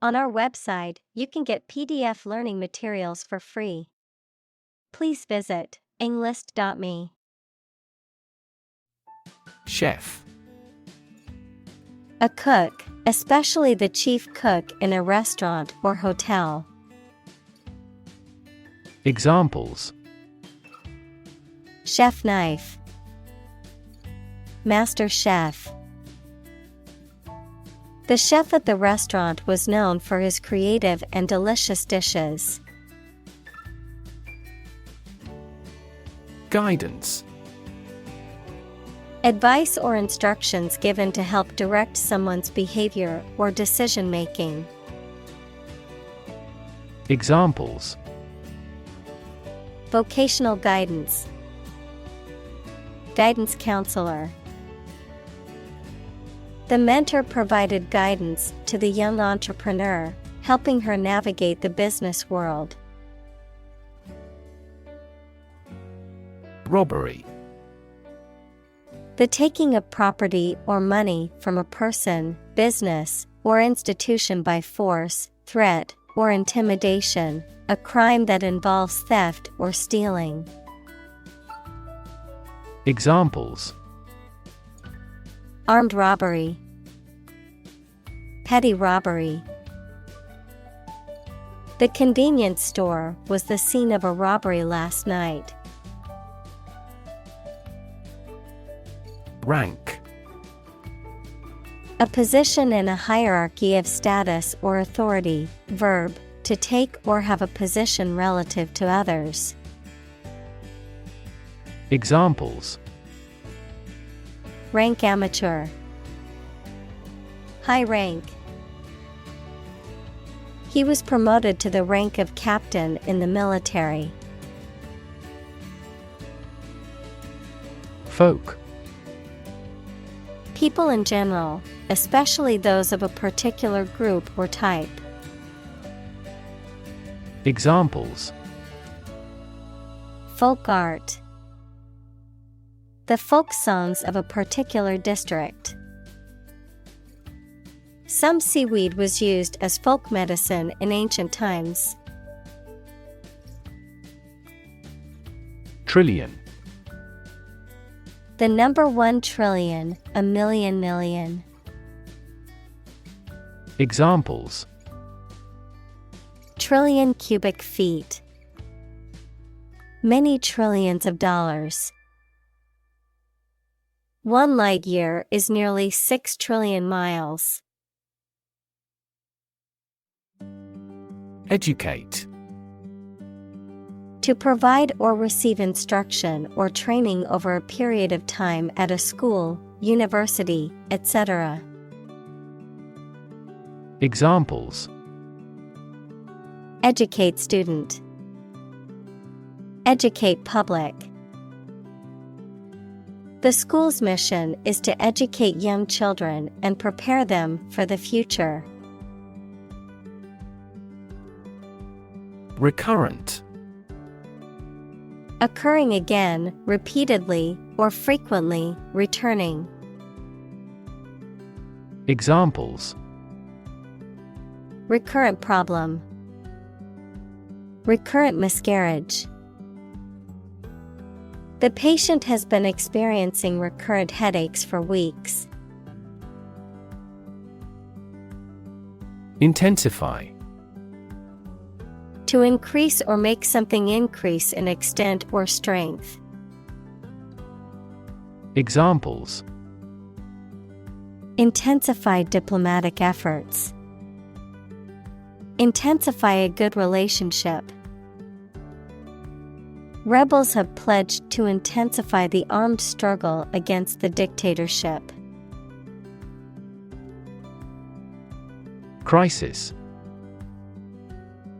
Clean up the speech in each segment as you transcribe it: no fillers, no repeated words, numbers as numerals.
On our website, you can get PDF learning materials for free. Please visit englist.me. Chef. A cook, especially the chief cook in a restaurant or hotel. Examples: Chef knife, master chef. The chef at the restaurant was known for his creative and delicious dishes. Guidance. Advice or instructions given to help direct someone's behavior or decision-making. Examples: Vocational guidance, guidance counselor. The mentor provided guidance to the young entrepreneur, helping her navigate the business world. Robbery. The taking of property or money from a person, business, or institution by force, threat, or intimidation, a crime that involves theft or stealing. Examples: Armed robbery, petty robbery. The convenience store was the scene of a robbery last night. Rank. A position in a hierarchy of status or authority. Verb, to take or have a position relative to others. Examples: Rank amateur, high rank. He was promoted to the rank of captain in the military. Folk. People in general, especially those of a particular group or type. Examples: Folk art, the folk songs of a particular district. Some seaweed was used as folk medicine in ancient times. Trillion. The number 1 trillion, a million million. Examples: Trillion cubic feet, many trillions of dollars. 1 light year is nearly 6 trillion miles. Educate. To provide or receive instruction or training over a period of time at a school, university, etc. Examples: Educate student, educate public. The school's mission is to educate young children and prepare them for the future. Recurrent. Occurring again, repeatedly, or frequently, returning. Examples: Recurrent problem, recurrent miscarriage. The patient has been experiencing recurrent headaches for weeks. Intensify. To increase or make something increase in extent or strength. Examples: Intensify diplomatic efforts. Intensify a good relationship. Rebels have pledged to intensify the armed struggle against the dictatorship. Crisis.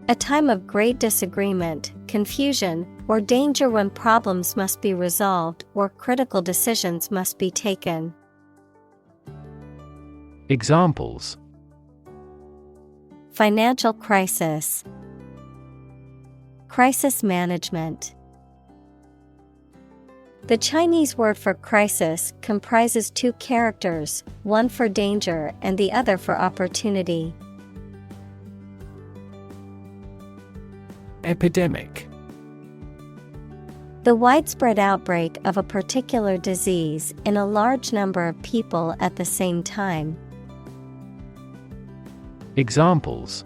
A time of great disagreement, confusion, or danger when problems must be resolved or critical decisions must be taken. Examples: Financial crisis, crisis management. The Chinese word for crisis comprises 2 characters, one for danger and the other for opportunity. Epidemic. The widespread outbreak of a particular disease in a large number of people at the same time. Examples: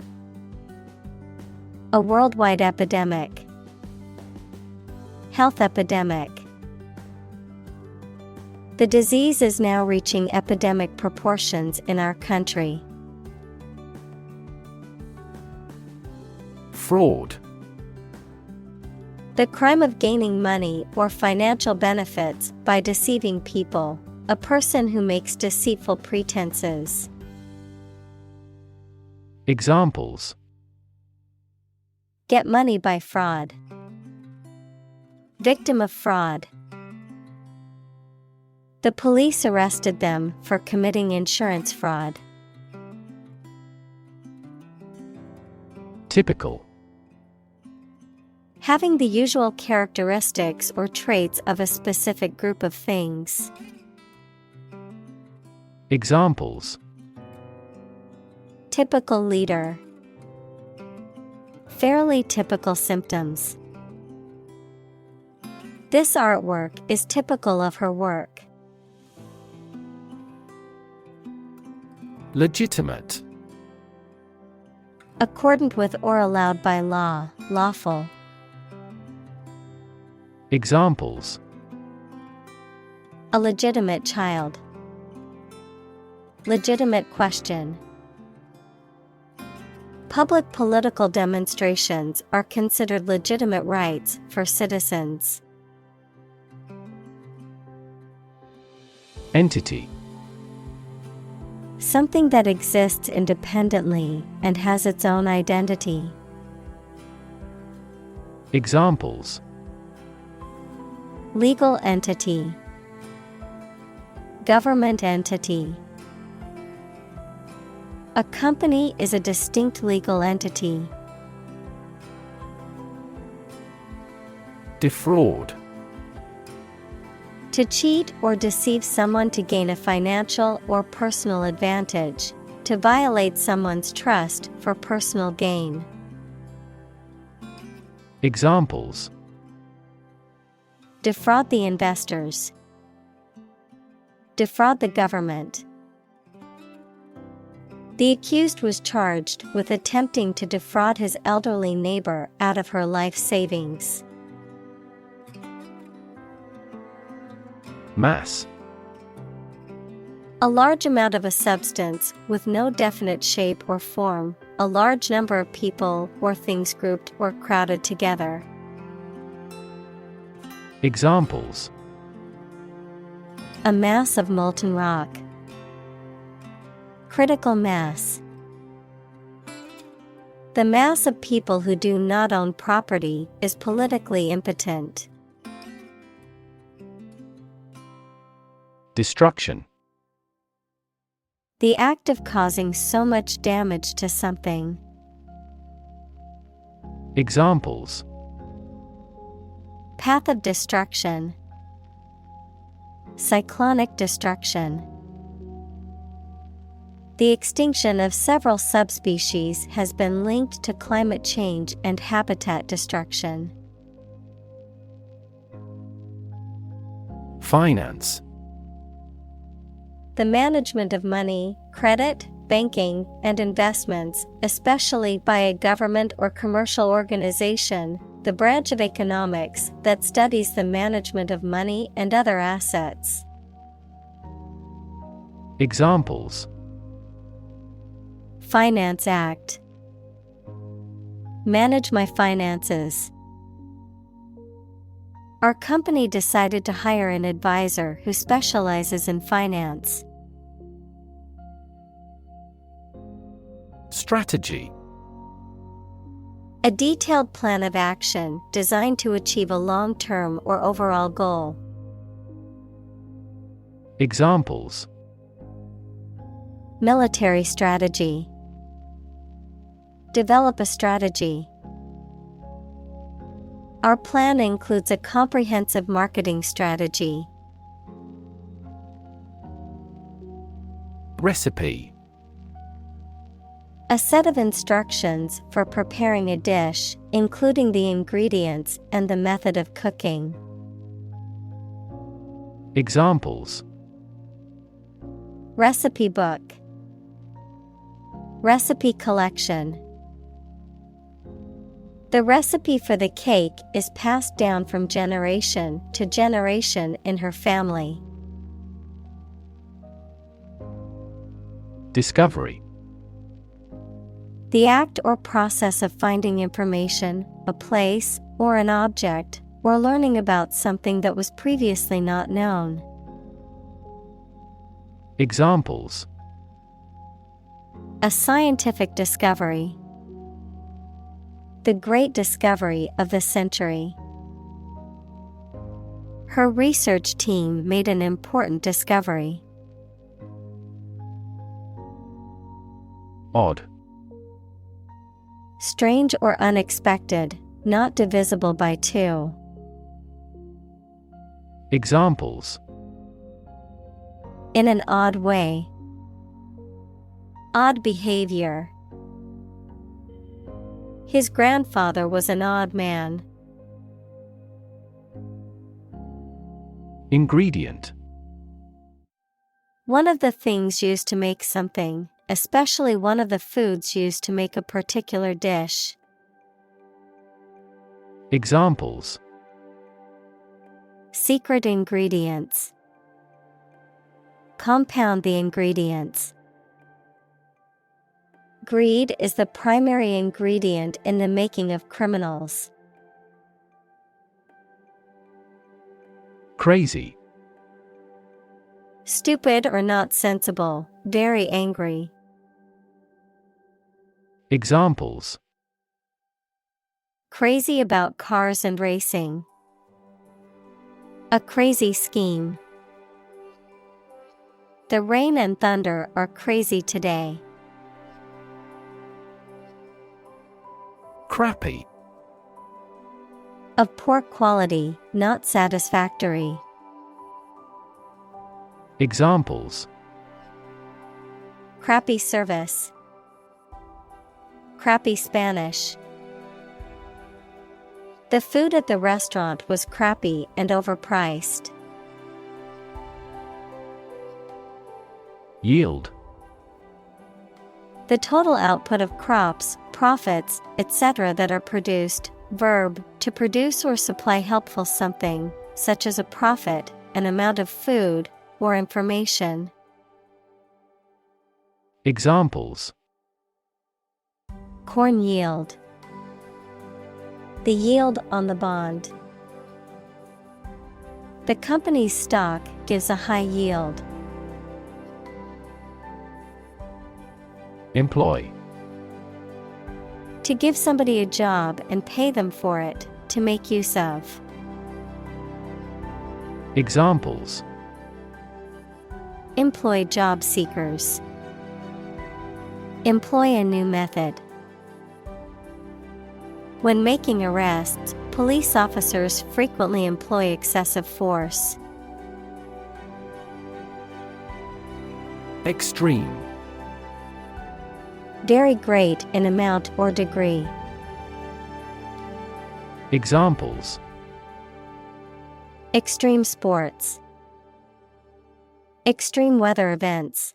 A worldwide epidemic. Health epidemic. The disease is now reaching epidemic proportions in our country. Fraud. The crime of gaining money or financial benefits by deceiving people, a person who makes deceitful pretenses. Examples: Get money by fraud. Victim of fraud. The police arrested them for committing insurance fraud. Typical. Having the usual characteristics or traits of a specific group of things. Examples: Typical leader. Fairly typical symptoms. This artwork is typical of her work. Legitimate. Accordant with or allowed by law, lawful. Examples: A legitimate child. Legitimate question. Public political demonstrations are considered legitimate rights for citizens. Entity. Something that exists independently and has its own identity. Examples: Legal entity. Government entity. A company is a distinct legal entity. Defraud. To cheat or deceive someone to gain a financial or personal advantage. To violate someone's trust for personal gain. Examples: Defraud the investors. Defraud the government. The accused was charged with attempting to defraud his elderly neighbor out of her life savings. Mass. A large amount of a substance with no definite shape or form, a large number of people or things grouped or crowded together. Examples: A mass of molten rock. Critical mass. The mass of people who do not own property is politically impotent. Destruction. The act of causing so much damage to something. Examples: Path of destruction. Cyclonic destruction. The extinction of several subspecies has been linked to climate change and habitat destruction. Finance. The management of money, credit, banking, and investments, especially by a government or commercial organization, the branch of economics that studies the management of money and other assets. Examples: Finance Act. Manage my finances. Our company decided to hire an advisor who specializes in finance. Strategy. A detailed plan of action designed to achieve a long-term or overall goal. Examples: Military strategy. Develop a strategy. Our plan includes a comprehensive marketing strategy. Recipe. A set of instructions for preparing a dish, including the ingredients and the method of cooking. Examples: Recipe book. Recipe collection. The recipe for the cake is passed down from generation to generation in her family. Discovery. The act or process of finding information, a place, or an object, or learning about something that was previously not known. Examples: A scientific discovery. The great discovery of the century. Her research team made an important discovery. Odd. Strange or unexpected, not divisible by two. Examples: In an odd way. Odd behavior. His grandfather was an odd man. Ingredient. One of the things used to make something, especially one of the foods used to make a particular dish. Examples: Secret ingredients. Compound the ingredients. Greed is the primary ingredient in the making of criminals. Crazy. Stupid or not sensible, very angry. Examples: Crazy about cars and racing. A crazy scheme. The rain and thunder are crazy today. Crappy. Of poor quality, not satisfactory. Examples: Crappy service. Crappy Spanish. The food at the restaurant was crappy and overpriced. Yield. The total output of crops, profits, etc. that are produced. Verb, to produce or supply helpful something, such as a profit, an amount of food, or information. Examples: Corn yield. The yield on the bond. The company's stock gives a high yield. Employ. To give somebody a job and pay them for it, to make use of. Examples: Employ job seekers. Employ a new method. When making arrests, police officers frequently employ excessive force. Extreme. Very great in amount or degree. Examples: Extreme sports. Extreme weather events.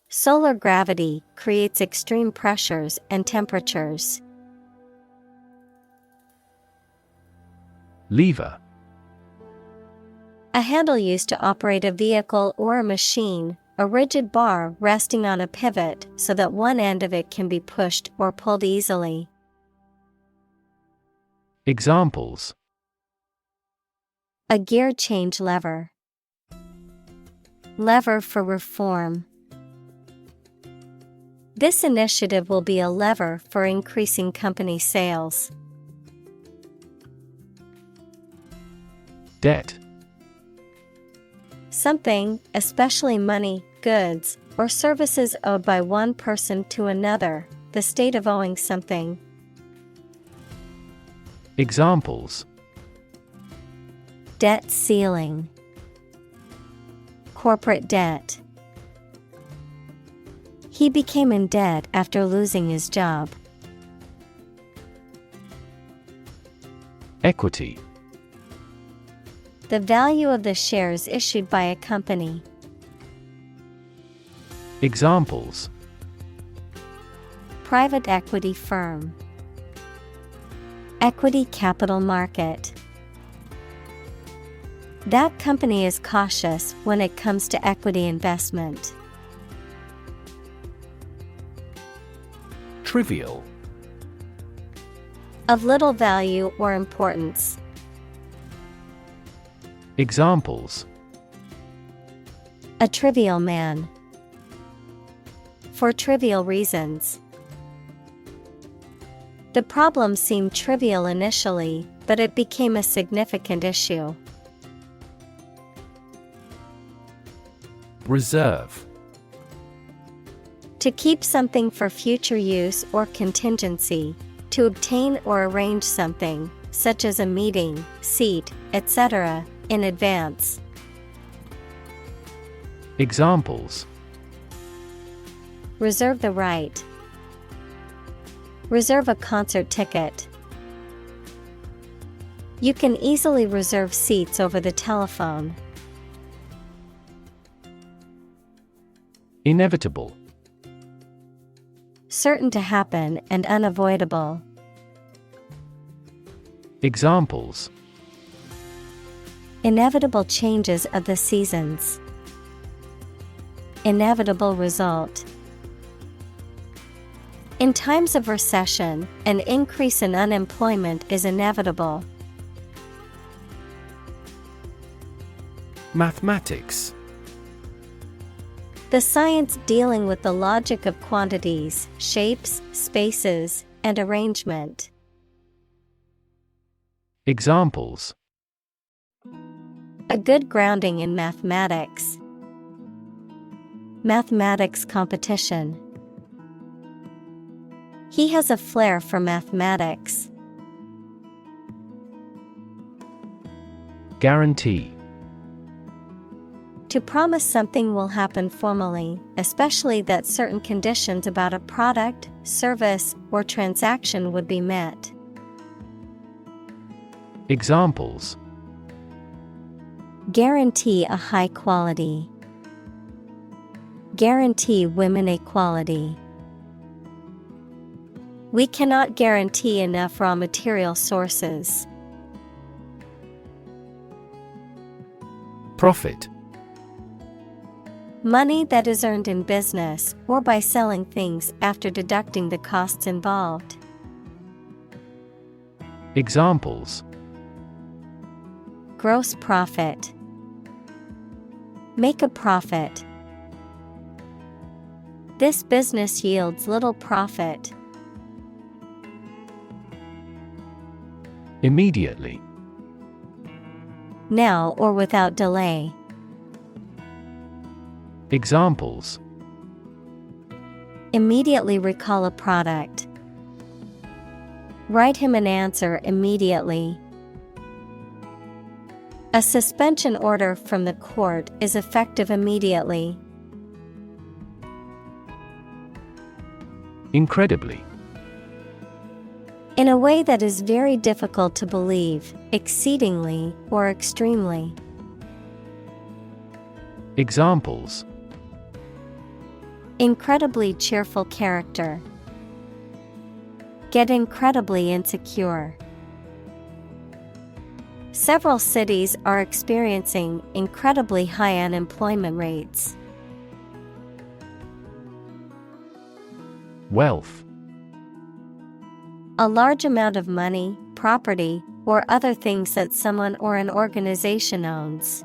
Solar gravity creates extreme pressures and temperatures. Lever. A handle used to operate a vehicle or a machine, a rigid bar resting on a pivot so that one end of it can be pushed or pulled easily. Examples: A gear change lever. Lever for reform. This initiative will be a lever for increasing company sales. Debt. Something, especially money, goods, or services owed by one person to another, the state of owing something. Examples: Debt ceiling. Corporate debt. He became in debt after losing his job. Equity. The value of the shares issued by a company. Examples: Private equity firm. Equity capital market. That company is cautious when it comes to equity investment. Trivial. Of little value or importance. Examples: A trivial man. For trivial reasons. The problem seemed trivial initially, but it became a significant issue. Reserve. To keep something for future use or contingency. To obtain or arrange something, such as a meeting, seat, etc., in advance. Examples: Reserve the right. Reserve a concert ticket. You can easily reserve seats over the telephone. Inevitable. Certain to happen and unavoidable. Examples: Inevitable changes of the seasons. Inevitable result. In times of recession, an increase in unemployment is inevitable. Mathematics. The science dealing with the logic of quantities, shapes, spaces, and arrangement. Examples: A good grounding in mathematics. Mathematics competition. He has a flair for mathematics. Guarantee. To promise something will happen formally, especially that certain conditions about a product, service, or transaction would be met. Examples: Guarantee a high quality. Guarantee women equality. We cannot guarantee enough raw material sources. Profit. Money that is earned in business or by selling things after deducting the costs involved. Examples: Gross profit. Make a profit. This business yields little profit. Immediately. Now or without delay. Examples: Immediately recall a product. Write him an answer immediately. A suspension order from the court is effective immediately. Incredibly. In a way that is very difficult to believe, exceedingly or extremely. Examples: Incredibly cheerful character. Get incredibly insecure. Several cities are experiencing incredibly high unemployment rates. Wealth. A large amount of money, property, or other things that someone or an organization owns.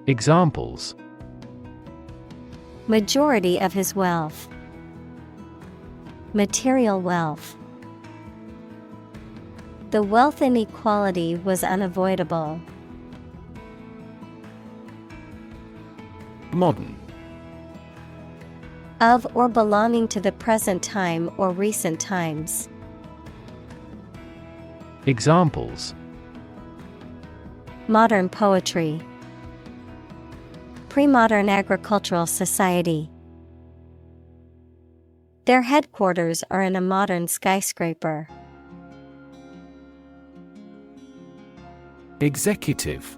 Examples: Majority of his wealth. Material wealth. The wealth inequality was unavoidable. Modern. Of or belonging to the present time or recent times. Examples: Modern poetry. Pre-modern agricultural society. Their headquarters are in a modern skyscraper. Executive.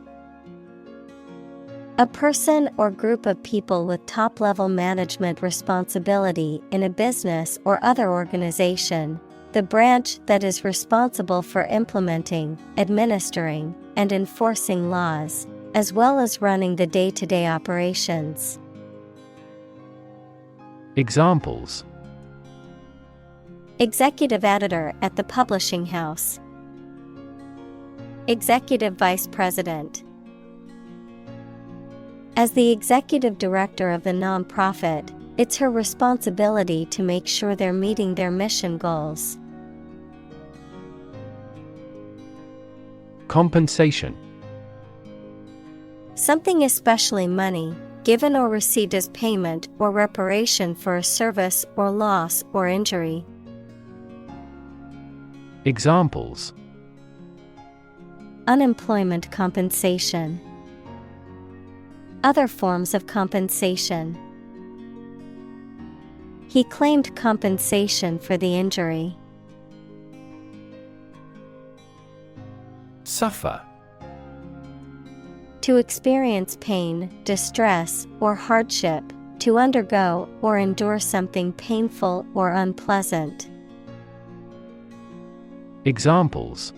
A person or group of people with top-level management responsibility in a business or other organization, the branch that is responsible for implementing, administering, and enforcing laws, as well as running the day-to-day operations. Examples: Executive editor at the publishing house. Executive vice president. As the executive director of the nonprofit, it's her responsibility to make sure they're meeting their mission goals. Compensation. Something, especially money, given or received as payment or reparation for a service or loss or injury. Examples: Unemployment compensation. Other forms of compensation. He claimed compensation for the injury. Suffer. To experience pain, distress, or hardship, to undergo or endure something painful or unpleasant. Examples: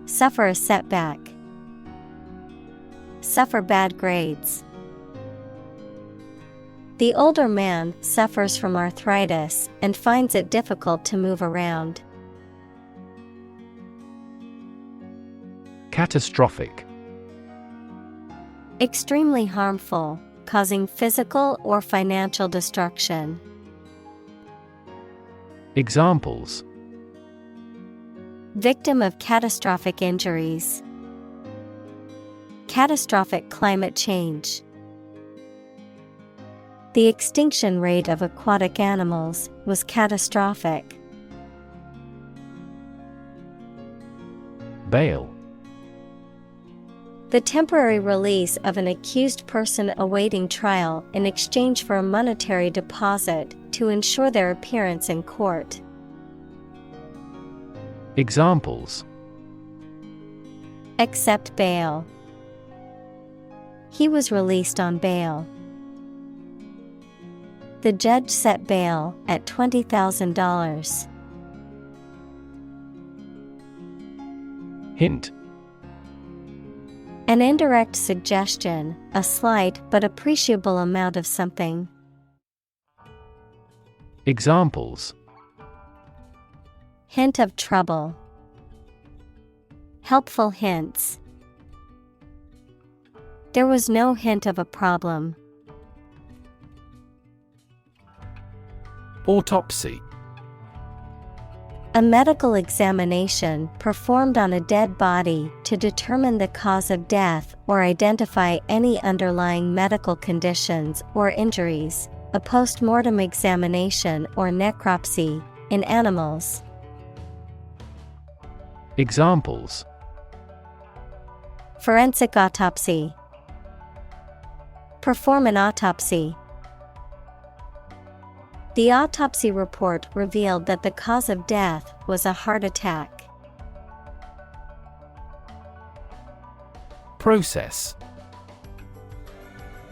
Suffer a setback. Suffer bad grades. The older man suffers from arthritis and finds it difficult to move around. Catastrophic. Extremely harmful, causing physical or financial destruction. Examples: Victim of catastrophic injuries. Catastrophic climate change. The extinction rate of aquatic animals was catastrophic. Bail. The temporary release of an accused person awaiting trial in exchange for a monetary deposit to ensure their appearance in court. Examples: Accept bail. He was released on bail. The judge set bail at $20,000. Hint. An indirect suggestion, a slight but appreciable amount of something. Examples: Hint of trouble. Helpful hints. There was no hint of a problem. Autopsy. A medical examination performed on a dead body to determine the cause of death or identify any underlying medical conditions or injuries, a post-mortem examination or necropsy, in animals. Examples: Forensic autopsy. Perform an autopsy. The autopsy report revealed that the cause of death was a heart attack. Process.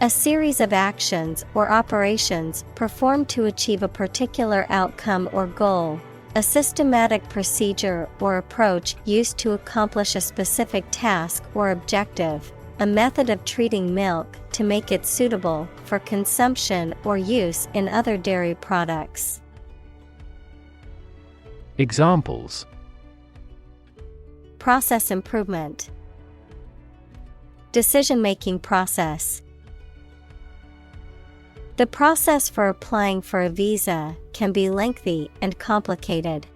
A series of actions or operations performed to achieve a particular outcome or goal. A systematic procedure or approach used to accomplish a specific task or objective. A method of treating milk to make it suitable for consumption or use in other dairy products. Examples: Process improvement. Decision-making process. The process for applying for a visa can be lengthy and complicated.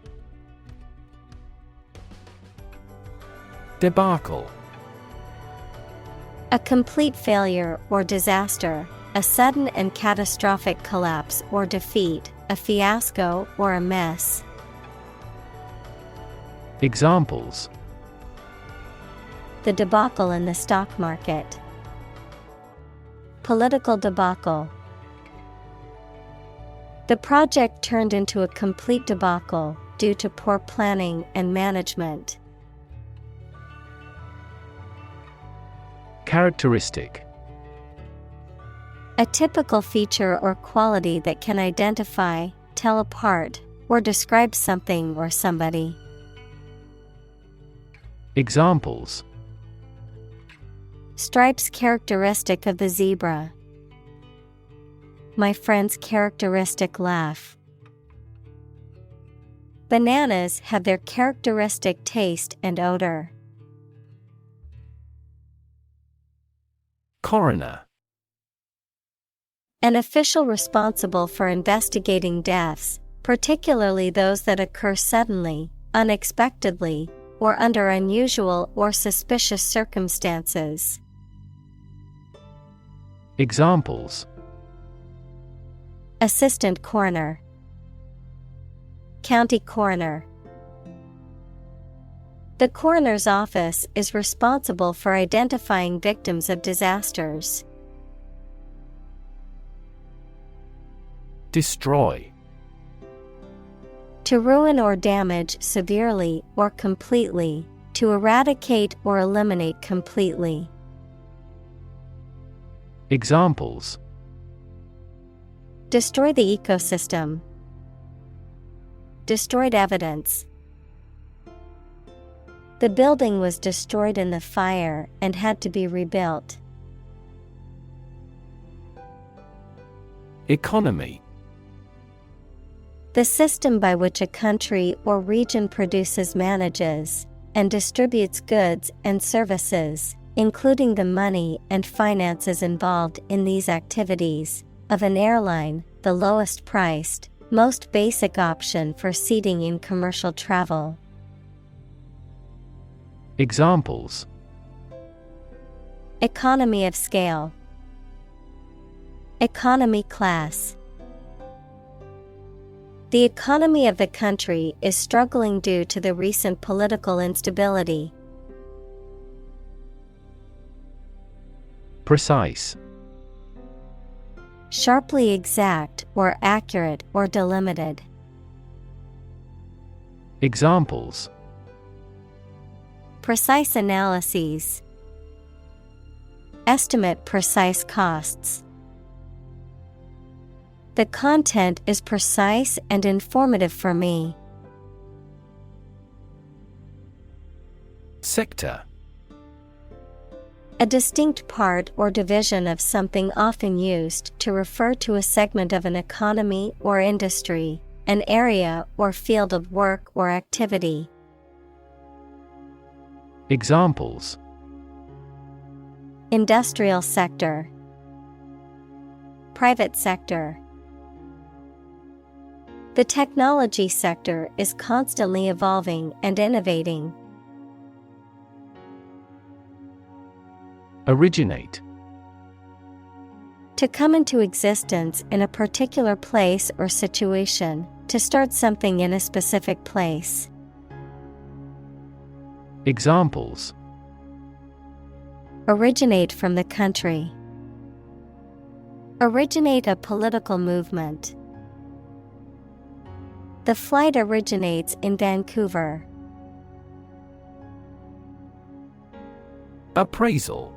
Debacle. A complete failure or disaster, a sudden and catastrophic collapse or defeat, a fiasco or a mess. Examples: The debacle in the stock market. Political debacle. The project turned into a complete debacle due to poor planning and management. Characteristic. A typical feature or quality that can identify, tell apart, or describe something or somebody. Examples. Stripes characteristic of the zebra. My friend's characteristic laugh. Bananas have their characteristic taste and odor. Coroner. An official responsible for investigating deaths, particularly those that occur suddenly, unexpectedly, or under unusual or suspicious circumstances. Examples. Assistant coroner. County coroner. The coroner's office is responsible for identifying victims of disasters. Destroy. To ruin or damage severely or completely, to eradicate or eliminate completely. Examples. Destroy the ecosystem. Destroyed evidence. The building was destroyed in the fire and had to be rebuilt. Economy. The system by which a country or region produces, manages, and distributes goods and services, including the money and finances involved in these activities, of an airline, the lowest priced, most basic option for seating in commercial travel. Examples. Economy of scale. Economy class. The economy of the country is struggling due to the recent political instability. Precise. Sharply exact or accurate or delimited. Examples. Precise analyses. Estimate precise costs. The content is precise and informative for me. Sector. A distinct part or division of something, often used to refer to a segment of an economy or industry, an area or field of work or activity. Examples. Industrial sector. Private sector. The technology sector is constantly evolving and innovating. Originate. To come into existence in a particular place or situation, to start something in a specific place. Examples. Originate from the country. Originate a political movement. The flight originates in Vancouver. Appraisal.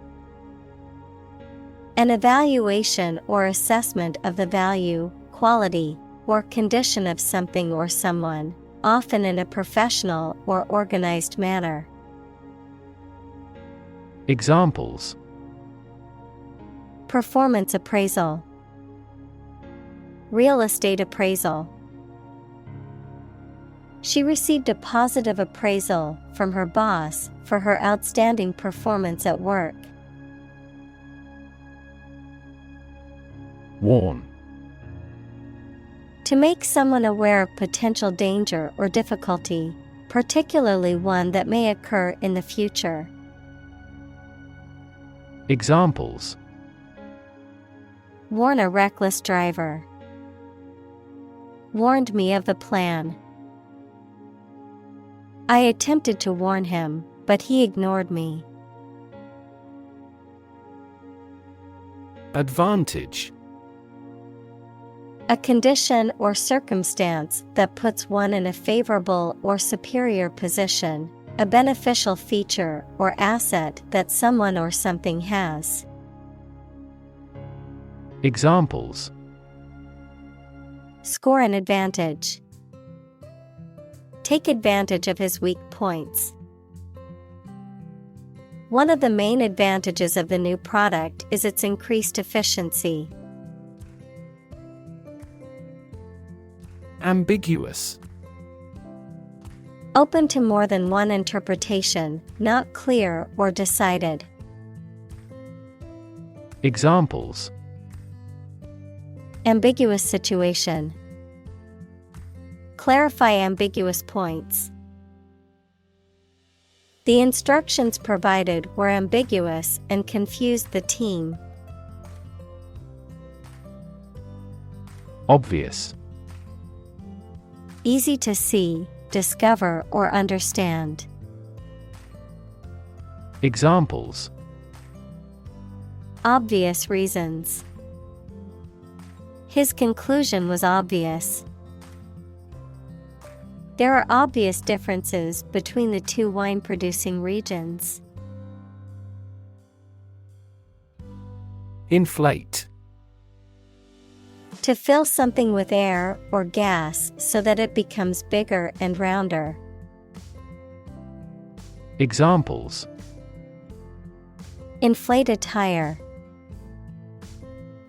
An evaluation or assessment of the value, quality, or condition of something or someone, often in a professional or organized manner. Examples. Performance appraisal. Real estate appraisal. She received a positive appraisal from her boss for her outstanding performance at work. Warn. To make someone aware of potential danger or difficulty, particularly one that may occur in the future. Examples. Warn a reckless driver. Warned me of the plan. I attempted to warn him, but he ignored me. Advantage. A condition or circumstance that puts one in a favorable or superior position, a beneficial feature or asset that someone or something has. Examples: Score an advantage. Take advantage of his weak points. One of the main advantages of the new product is its increased efficiency. Ambiguous. Open to more than one interpretation, not clear or decided. Examples: Ambiguous situation. Clarify ambiguous points. The instructions provided were ambiguous and confused the team. Obvious. Easy to see, discover, or understand. Examples: Obvious reasons. His conclusion was obvious. There are obvious differences between the two wine-producing regions. Inflate. To fill something with air or gas so that it becomes bigger and rounder. Examples: Inflate a tire.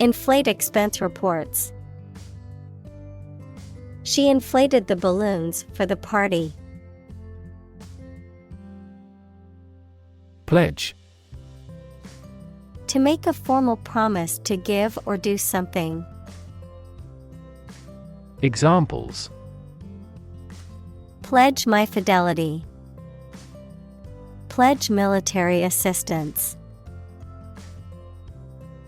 Inflate expense reports. She inflated the balloons for the party. Pledge. To make a formal promise to give or do something. Examples: Pledge my fidelity. Pledge military assistance.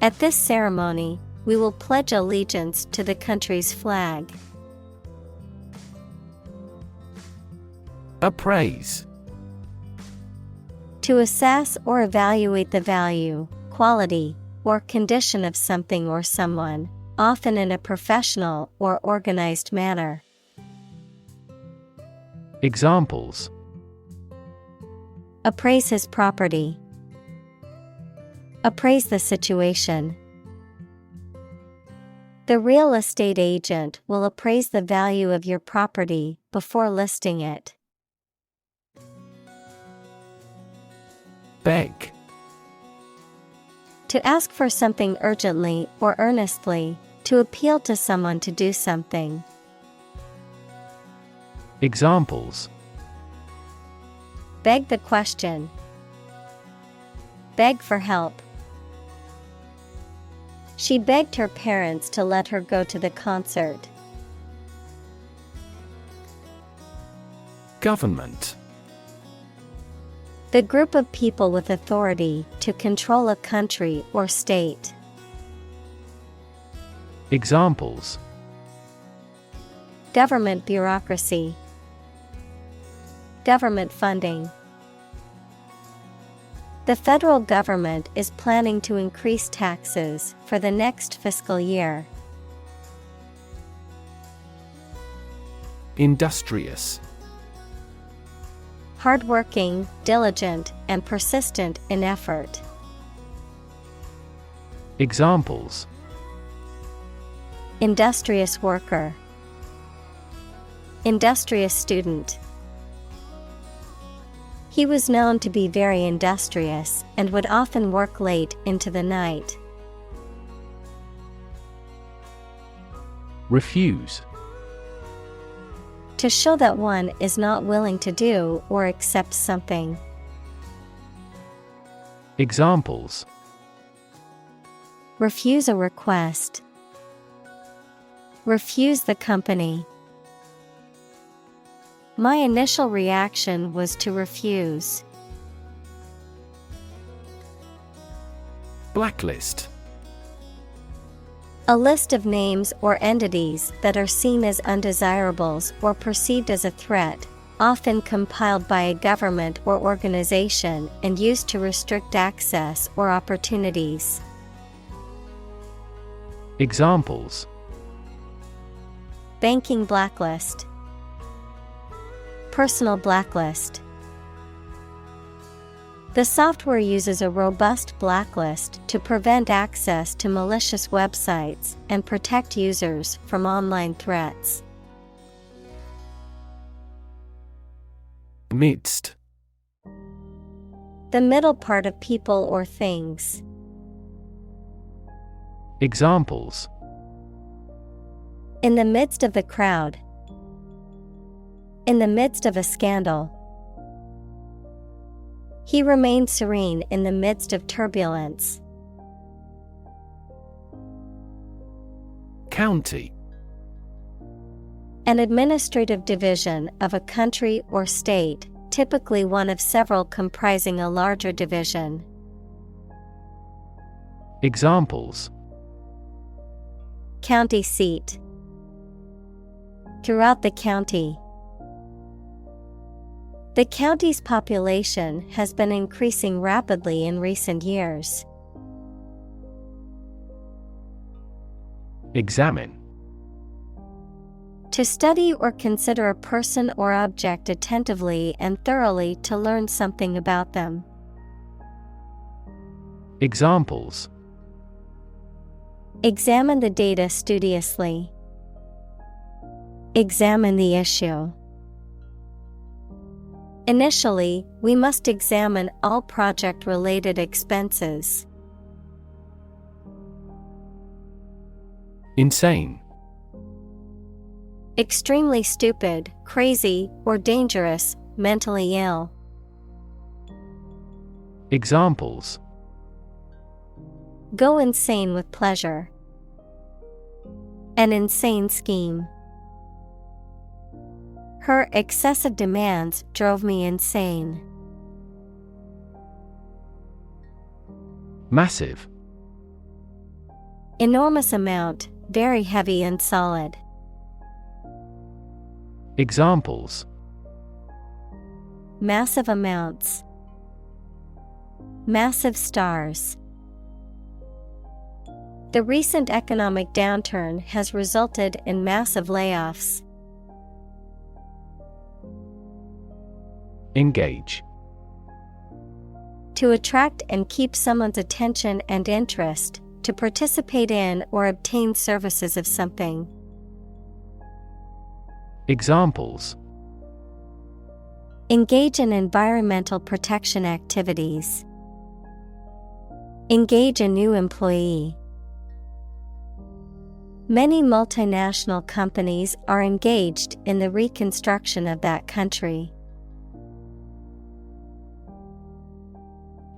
At this ceremony, we will pledge allegiance to the country's flag. Appraise. To assess or evaluate the value, quality, or condition of something or someone, often in a professional or organized manner. Examples: Appraise his property. Appraise the situation. The real estate agent will appraise the value of your property before listing it. Beg. To ask for something urgently or earnestly, to appeal to someone to do something. Examples: Beg the question. Beg for help. She begged her parents to let her go to the concert. Government. The group of people with authority to control a country or state. Examples: Government bureaucracy. Government funding. The federal government is planning to increase taxes for the next fiscal year. Industrious. Hardworking, diligent, and persistent in effort. Examples: Industrious worker. Industrious student. He was known to be very industrious and would often work late into the night. Refuse. To show that one is not willing to do or accept something. Examples: Refuse a request. Refuse the company. My initial reaction was to refuse. Blacklist. A list of names or entities that are seen as undesirables or perceived as a threat, often compiled by a government or organization and used to restrict access or opportunities. Examples: Banking blacklist. Personal blacklist. The software uses a robust blacklist to prevent access to malicious websites and protect users from online threats. Midst. The middle part of people or things. Examples: In the midst of the crowd. In the midst of a scandal. He remained serene in the midst of turbulence. County. An administrative division of a country or state, typically one of several comprising a larger division. Examples: County seat. Throughout the county. The county's population has been increasing rapidly in recent years. Examine. To study or consider a person or object attentively and thoroughly to learn something about them. Examples: Examine the data studiously. Examine the issue. Initially, we must examine all project-related expenses. Insane. Extremely stupid, crazy, or dangerous, mentally ill. Examples: Go insane with pleasure. An insane scheme. Her excessive demands drove me insane. Massive. Enormous amount, very heavy and solid. Examples: Massive amounts. Massive stars. The recent economic downturn has resulted in massive layoffs. Engage. To attract and keep someone's attention and interest, to participate in or obtain services of something. Examples: Engage in environmental protection activities. Engage a new employee. Many multinational companies are engaged in the reconstruction of that country.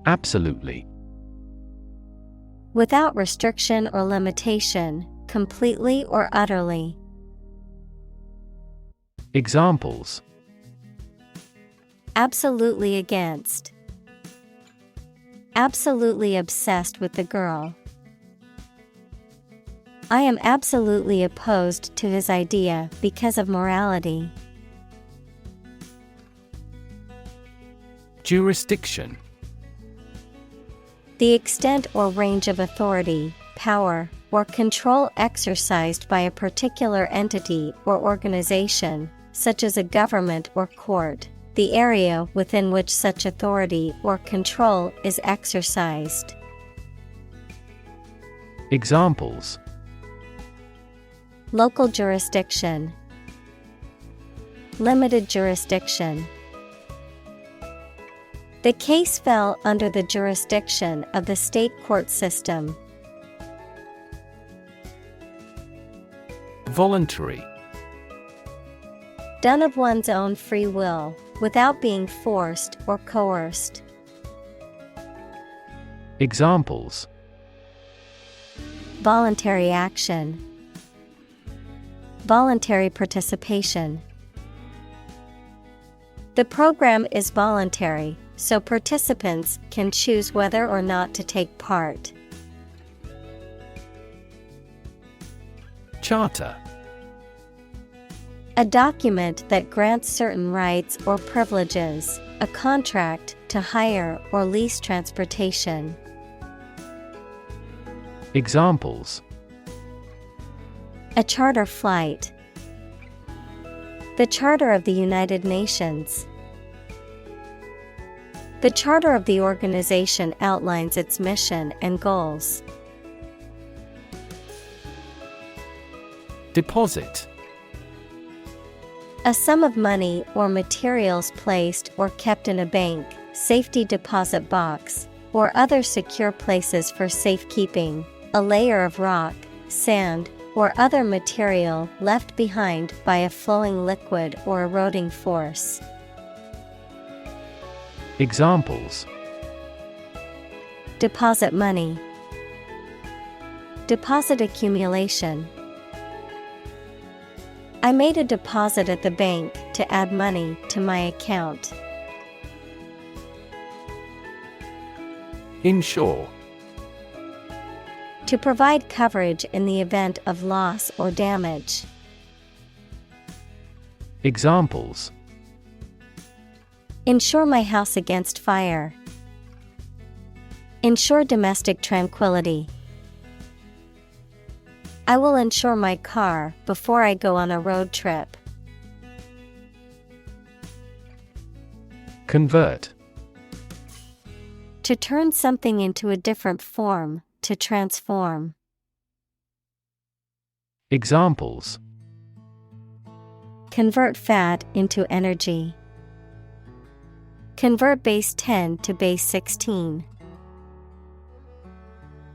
Absolutely. Without restriction or limitation, completely or utterly. Examples: Absolutely against. Absolutely obsessed with the girl. I am absolutely opposed to his idea because of morality. Jurisdiction. The extent or range of authority, power, or control exercised by a particular entity or organization, such as a government or court, the area within which such authority or control is exercised. Examples: Local jurisdiction. Limited jurisdiction. The case fell under the jurisdiction of the state court system. Voluntary. Done of one's own free will, without being forced or coerced. Examples: Voluntary action. Voluntary participation. The program is voluntary, so participants can choose whether or not to take part. Charter. A document that grants certain rights or privileges, a contract to hire or lease transportation. Examples: A charter flight. The Charter of the United Nations. The charter of the organization outlines its mission and goals. Deposit. A sum of money or materials placed or kept in a bank, safety deposit box, or other secure places for safekeeping. A layer of rock, sand, or other material left behind by a flowing liquid or eroding force. Examples: deposit money, deposit accumulation. I made a deposit at the bank to add money to my account. Insure. To provide coverage in the event of loss or damage. Examples: insure my house against fire. Ensure domestic tranquility. I will insure my car before I go on a road trip. Convert. To turn something into a different form, to transform. Examples: convert fat into energy. Convert base 10 to base 16.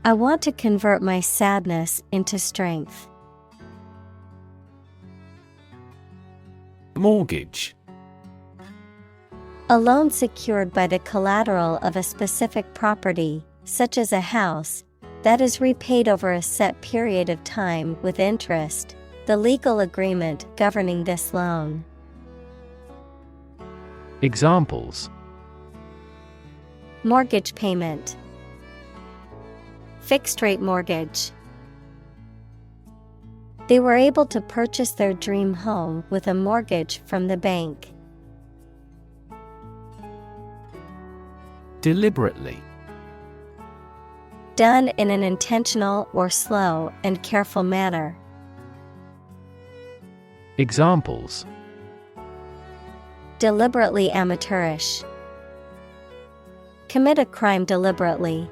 I want to convert my sadness into strength. Mortgage. A loan secured by the collateral of a specific property, such as a house, that is repaid over a set period of time with interest. The legal agreement governing this loan. Examples: mortgage payment. Fixed rate mortgage. They were able to purchase their dream home with a mortgage from the bank. Deliberately. Done in an intentional or slow and careful manner. Examples: deliberately amateurish. Commit a crime deliberately.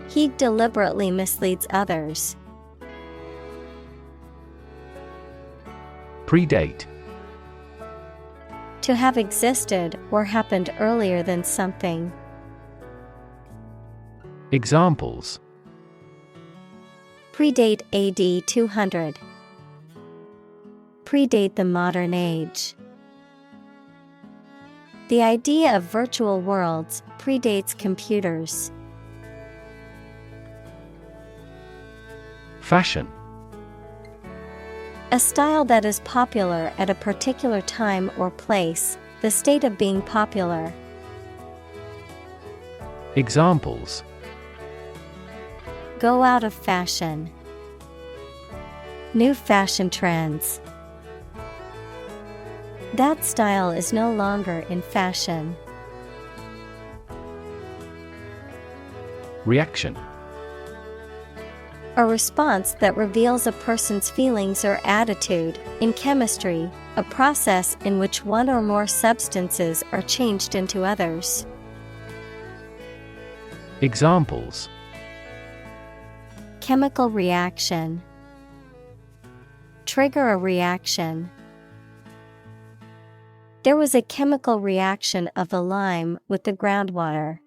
He deliberately misleads others. Predate. To have existed or happened earlier than something. Examples: predate AD 200. Predate the modern age. The idea of virtual worlds predates computers. Fashion. A style that is popular at a particular time or place, the state of being popular. Examples: go out of fashion. New fashion trends. That style is no longer in fashion. Reaction. A response that reveals a person's feelings or attitude. In chemistry, a process in which one or more substances are changed into others. Examples: chemical reaction. Trigger a reaction. There was a chemical reaction of the lime with the groundwater.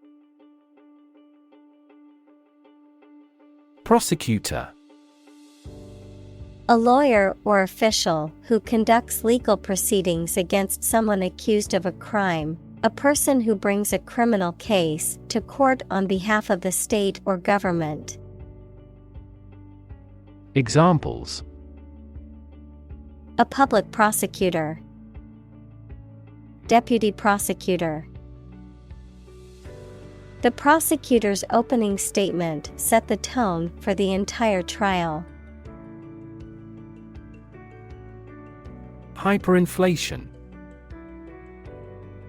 Prosecutor. A lawyer or official who conducts legal proceedings against someone accused of a crime, a person who brings a criminal case to court on behalf of the state or government. Examples: a public prosecutor. Deputy prosecutor. The prosecutor's opening statement set the tone for the entire trial. Hyperinflation.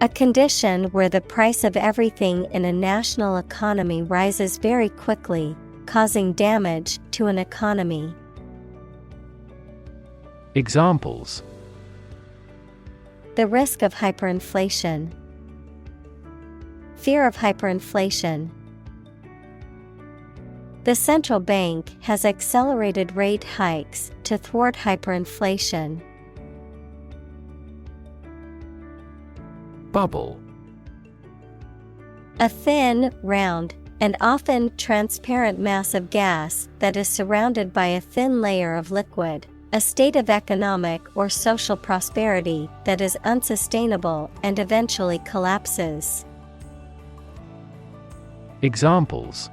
A condition where the price of everything in a national economy rises very quickly, causing damage to an economy. Examples: the risk of hyperinflation. Fear of hyperinflation. The central bank has accelerated rate hikes to thwart hyperinflation. Bubble. A thin, round, and often transparent mass of gas that is surrounded by a thin layer of liquid, a state of economic or social prosperity that is unsustainable and eventually collapses. Examples: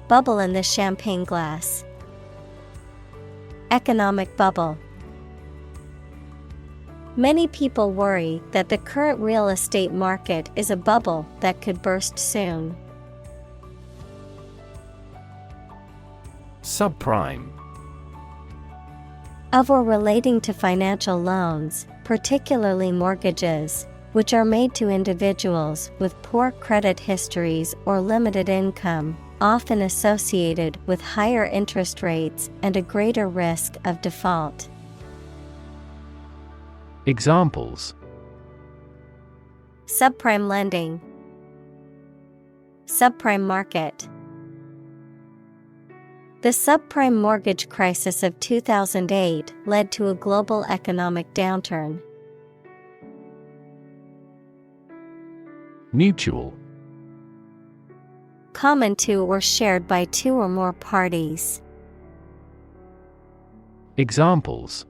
bubble in the champagne glass. Economic bubble. Many people worry that the current real estate market is a bubble that could burst soon. Subprime. Of or relating to financial loans, particularly mortgages, which are made to individuals with poor credit histories or limited income, often associated with higher interest rates and a greater risk of default. Examples: subprime lending. Subprime market. The subprime mortgage crisis of 2008 led to a global economic downturn. Mutual. Common to or shared by two or more parties. Examples: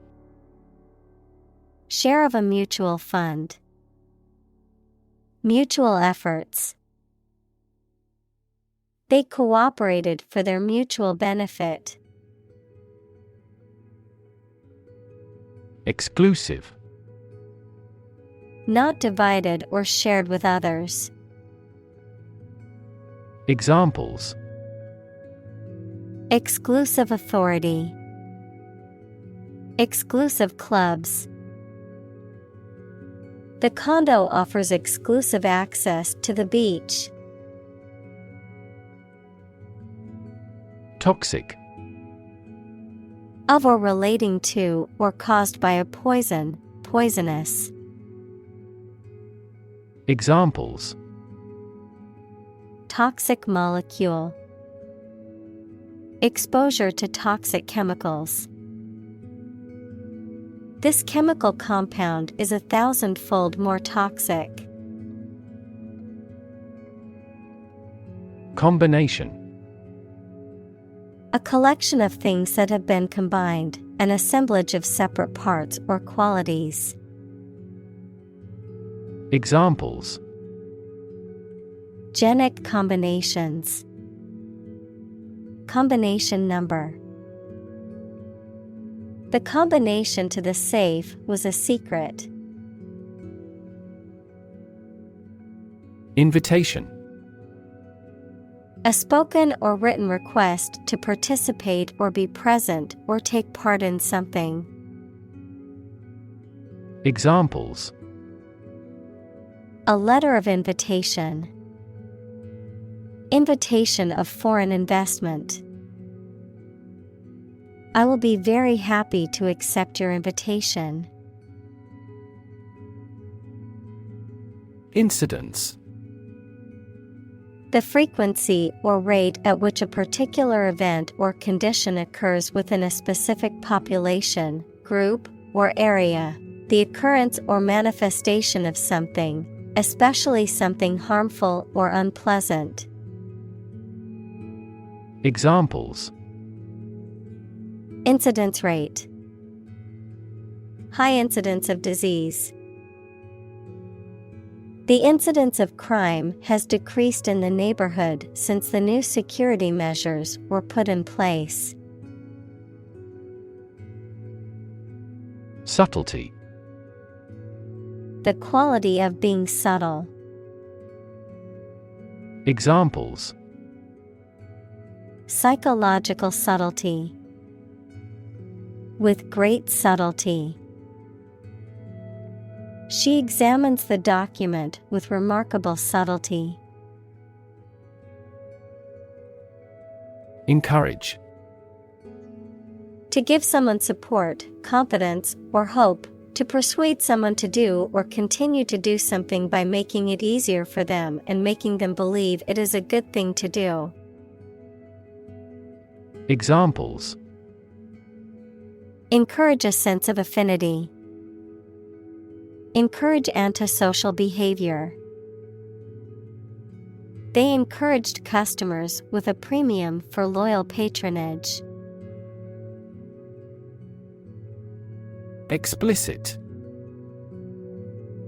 share of a mutual fund. Mutual efforts. They cooperated for their mutual benefit. Exclusive. Not divided or shared with others. Examples: exclusive authority. Exclusive clubs. The condo offers exclusive access to the beach. Toxic. Of or relating to or caused by a poison, poisonous. Examples: toxic molecule. Exposure to toxic chemicals. This chemical compound is 1,000-fold more toxic. Combination. A collection of things that have been combined, an assemblage of separate parts or qualities. Examples: genic combinations. Combination number. The combination to the safe was a secret. Invitation. A spoken or written request to participate or be present or take part in something. Examples: a letter of invitation. Invitation of foreign investment. I will be very happy to accept your invitation. Incidence. The frequency or rate at which a particular event or condition occurs within a specific population, group, or area. The occurrence or manifestation of something, especially something harmful or unpleasant. Examples: incidence rate. High incidence of disease. The incidence of crime has decreased in the neighborhood since the new security measures were put in place. Subtlety. The quality of being subtle. Examples: psychological subtlety. With great subtlety. She examines the document with remarkable subtlety. Encourage. To give someone support, confidence, or hope. To persuade someone to do or continue to do something by making it easier for them and making them believe it is a good thing to do. Examples: Encourage a sense of affinity. Encourage antisocial behavior. They encouraged customers with a premium for loyal patronage. Explicit.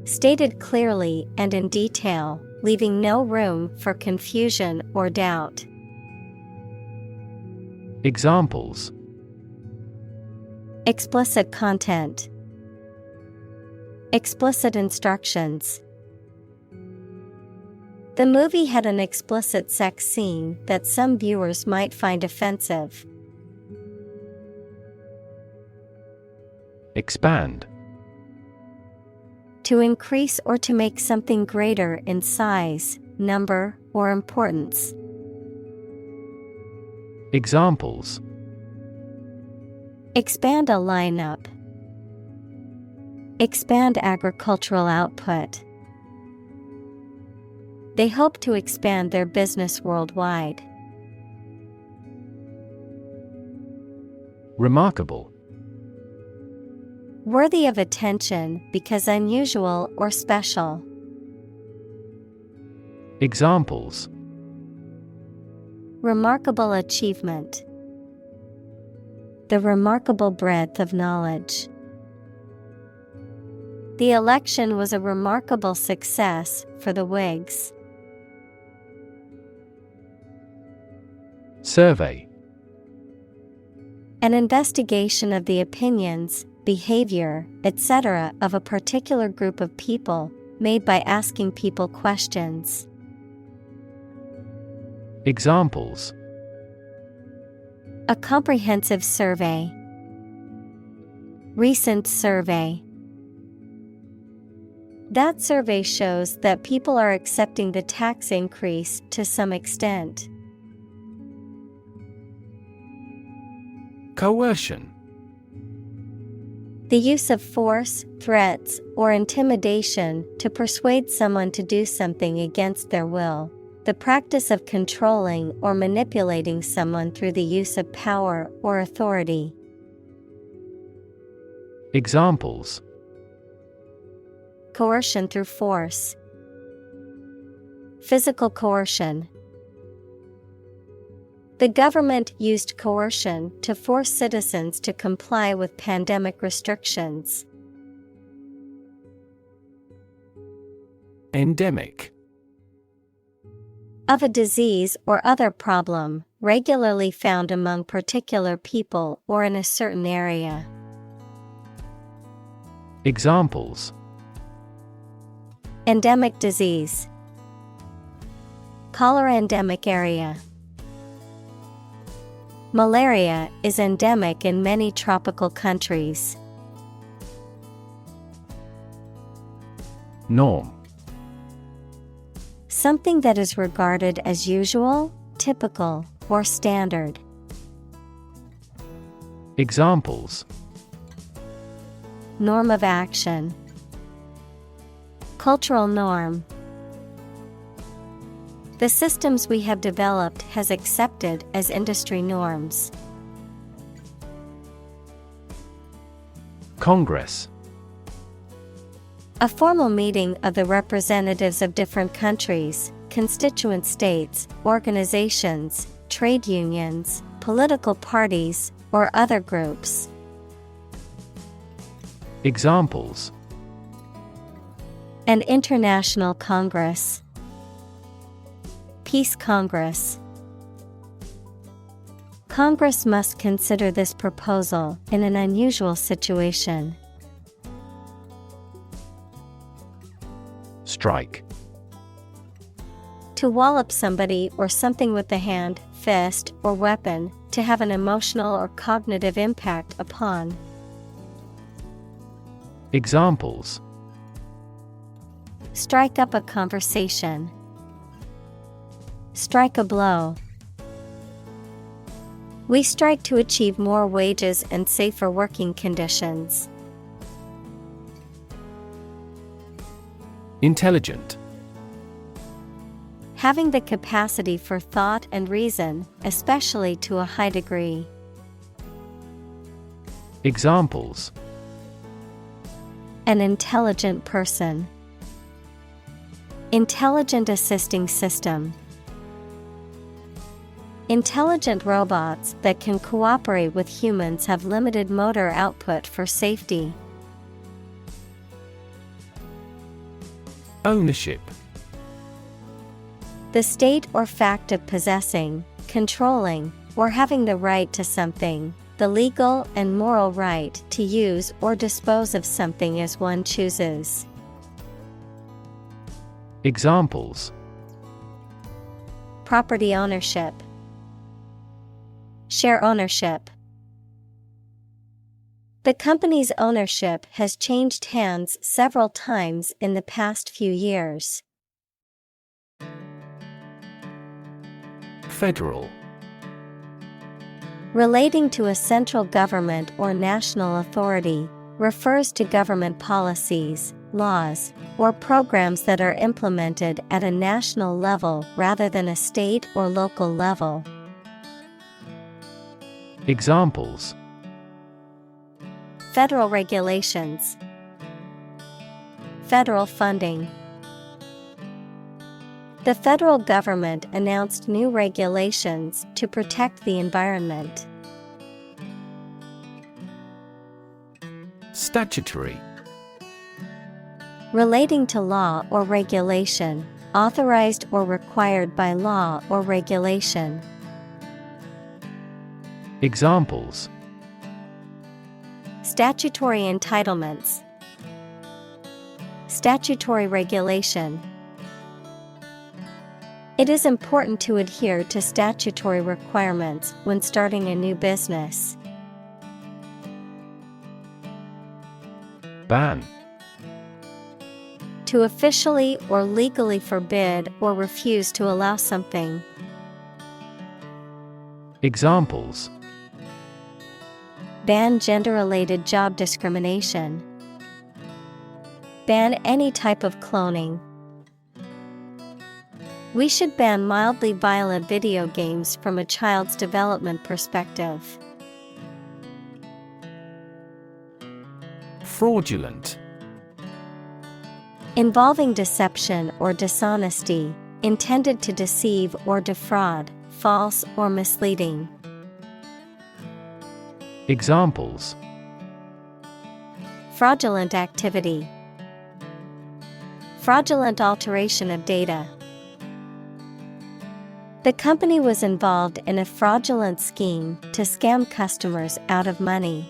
Stated clearly and in detail, leaving no room for confusion or doubt. Examples: Explicit content. Explicit instructions. The movie had an explicit sex scene that some viewers might find offensive. Expand. To increase or to make something greater in size, number, or importance. Examples: Expand a lineup. Expand agricultural output. They hope to expand their business worldwide. Remarkable. Worthy of attention because unusual or special. Examples: Remarkable achievement. The remarkable breadth of knowledge. The election was a remarkable success for the Whigs. Survey. An investigation of the opinions, behavior, etc. of a particular group of people, made by asking people questions. Examples: A comprehensive survey. Recent survey. That survey shows that people are accepting the tax increase to some extent. Coercion. The use of force, threats, or intimidation to persuade someone to do something against their will. The practice of controlling or manipulating someone through the use of power or authority. Examples: Coercion through force. Physical coercion. The government used coercion to force citizens to comply with pandemic restrictions. Endemic. Of a disease or other problem, regularly found among particular people or in a certain area. Examples: Endemic disease. Cholera endemic area. Malaria is endemic in many tropical countries. Norm. Something that is regarded as usual, typical, or standard. Examples: Norm of action. Cultural norm. The systems we have developed has accepted as industry norms. Congress. A formal meeting of the representatives of different countries, constituent states, organizations, trade unions, political parties, or other groups. Examples: An international congress. Peace Congress. Congress must consider this proposal in an unusual situation. Strike. To wallop somebody or something with the hand, fist, or weapon, to have an emotional or cognitive impact upon. Examples: Strike up a conversation. Strike a blow. We strike to achieve more wages and safer working conditions. Intelligent. Having the capacity for thought and reason, especially to a high degree. Examples: An intelligent person. Intelligent assisting system. Intelligent robots that can cooperate with humans have limited motor output for safety. Ownership. The state or fact of possessing, controlling, or having the right to something, the legal and moral right to use or dispose of something as one chooses. Examples: Property ownership. Share ownership. The company's ownership has changed hands several times in the past few years. Federal. Relating to a central government or national authority, refers to government policies, laws, or programs that are implemented at a national level rather than a state or local level. Examples: Federal regulations. Federal funding. The federal government announced new regulations to protect the environment. Statutory. Relating to law or regulation, authorized or required by law or regulation. Examples: Statutory entitlements. Statutory regulation. It is important to adhere to statutory requirements when starting a new business. Ban. To officially or legally forbid or refuse to allow something. Examples: Ban gender-related job discrimination. Ban any type of cloning. We should ban mildly violent video games from a child's development perspective. Fraudulent. Involving deception or dishonesty, intended to deceive or defraud, false or misleading. Examples: Fraudulent activity. Fraudulent alteration of data. The company was involved in a fraudulent scheme to scam customers out of money.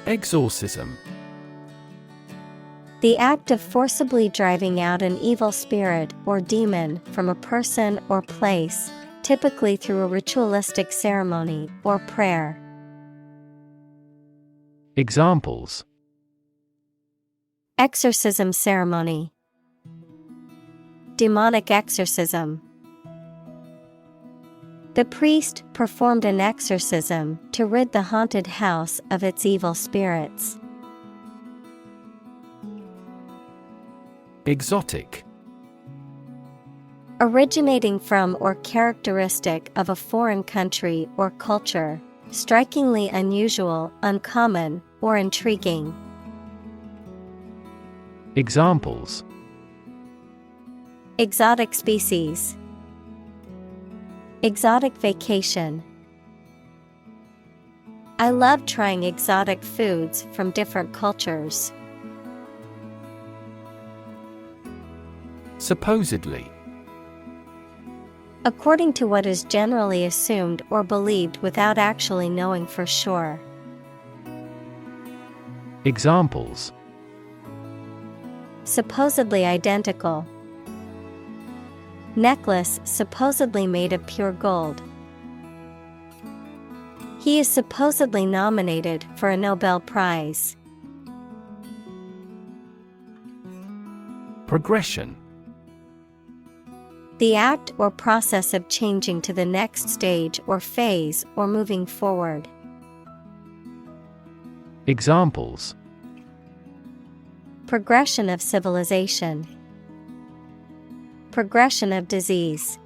Exorcism. The act of forcibly driving out an evil spirit or demon from a person or place, typically through a ritualistic ceremony or prayer. Examples: Exorcism ceremony. Demonic exorcism. The priest performed an exorcism to rid the haunted house of its evil spirits. Exotic. Originating from or characteristic of a foreign country or culture, strikingly unusual, uncommon, or intriguing. Examples: Exotic species. Exotic vacation. I love trying exotic foods from different cultures. Supposedly. According to what is generally assumed or believed without actually knowing for sure. Examples: Supposedly identical. Necklace supposedly made of pure gold. He is supposedly nominated for a Nobel Prize. Progression. The act or process of changing to the next stage or phase or moving forward. Examples: Progression of civilization. Progression of disease.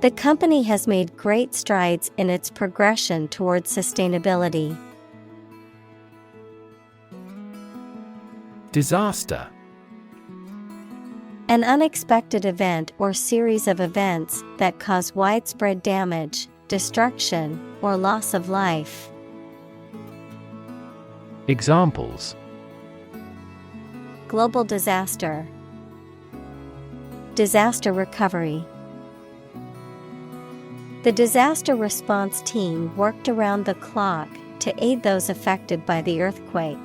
The company has made great strides in its progression towards sustainability. Disaster. An unexpected event or series of events that cause widespread damage, destruction, or loss of life. Examples: Global disaster. Disaster recovery. The disaster response team worked around the clock to aid those affected by the earthquake.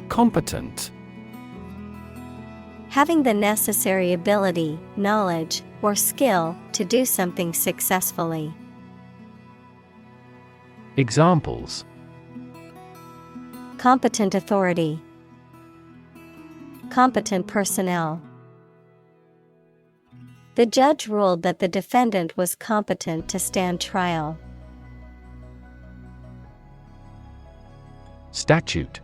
Competent. Having the necessary ability, knowledge, or skill to do something successfully. Examples: Competent authority. Competent personnel. The judge ruled that the defendant was competent to stand trial. Statute.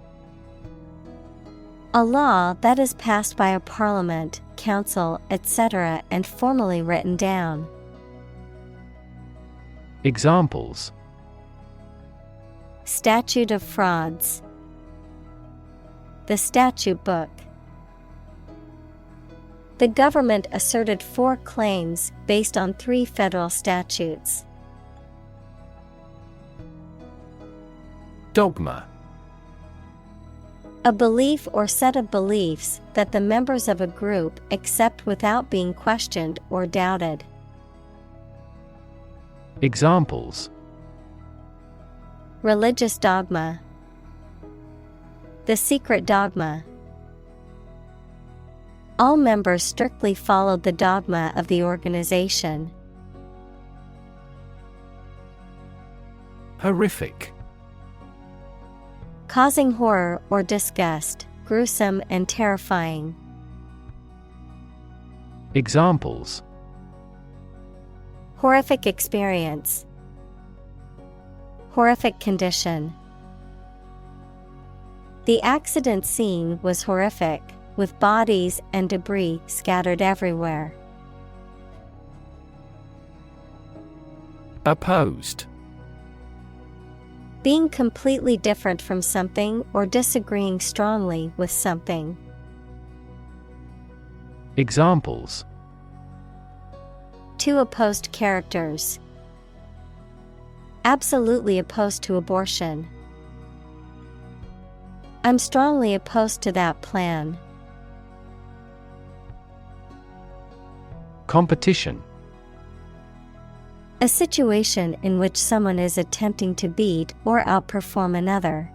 A law that is passed by a parliament, council, etc. and formally written down. Examples: Statute of frauds. The statute book. The government asserted 4 claims based on 3 federal statutes. Dogma. A belief or set of beliefs that the members of a group accept without being questioned or doubted. Examples: Religious dogma. The secret dogma. All members strictly followed the dogma of the organization. Horrific. Causing horror or disgust, gruesome and terrifying. Examples: Horrific experience. Horrific condition. The accident scene was horrific, with bodies and debris scattered everywhere. Opposed. Being completely different from something or disagreeing strongly with something. Examples: 2 opposed characters. Absolutely opposed to abortion. I'm strongly opposed to that plan. Competition. A situation in which someone is attempting to beat or outperform another.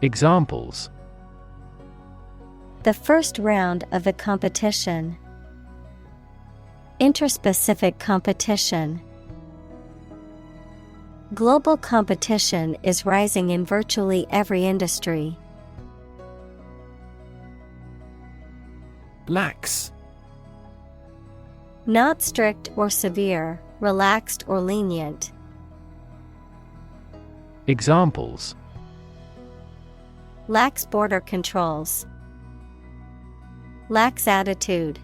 Examples: The first round of the competition. Interspecific competition. Global competition is rising in virtually every industry. Lax. Not strict or severe, relaxed or lenient. Examples: Lax border controls. Lax attitude.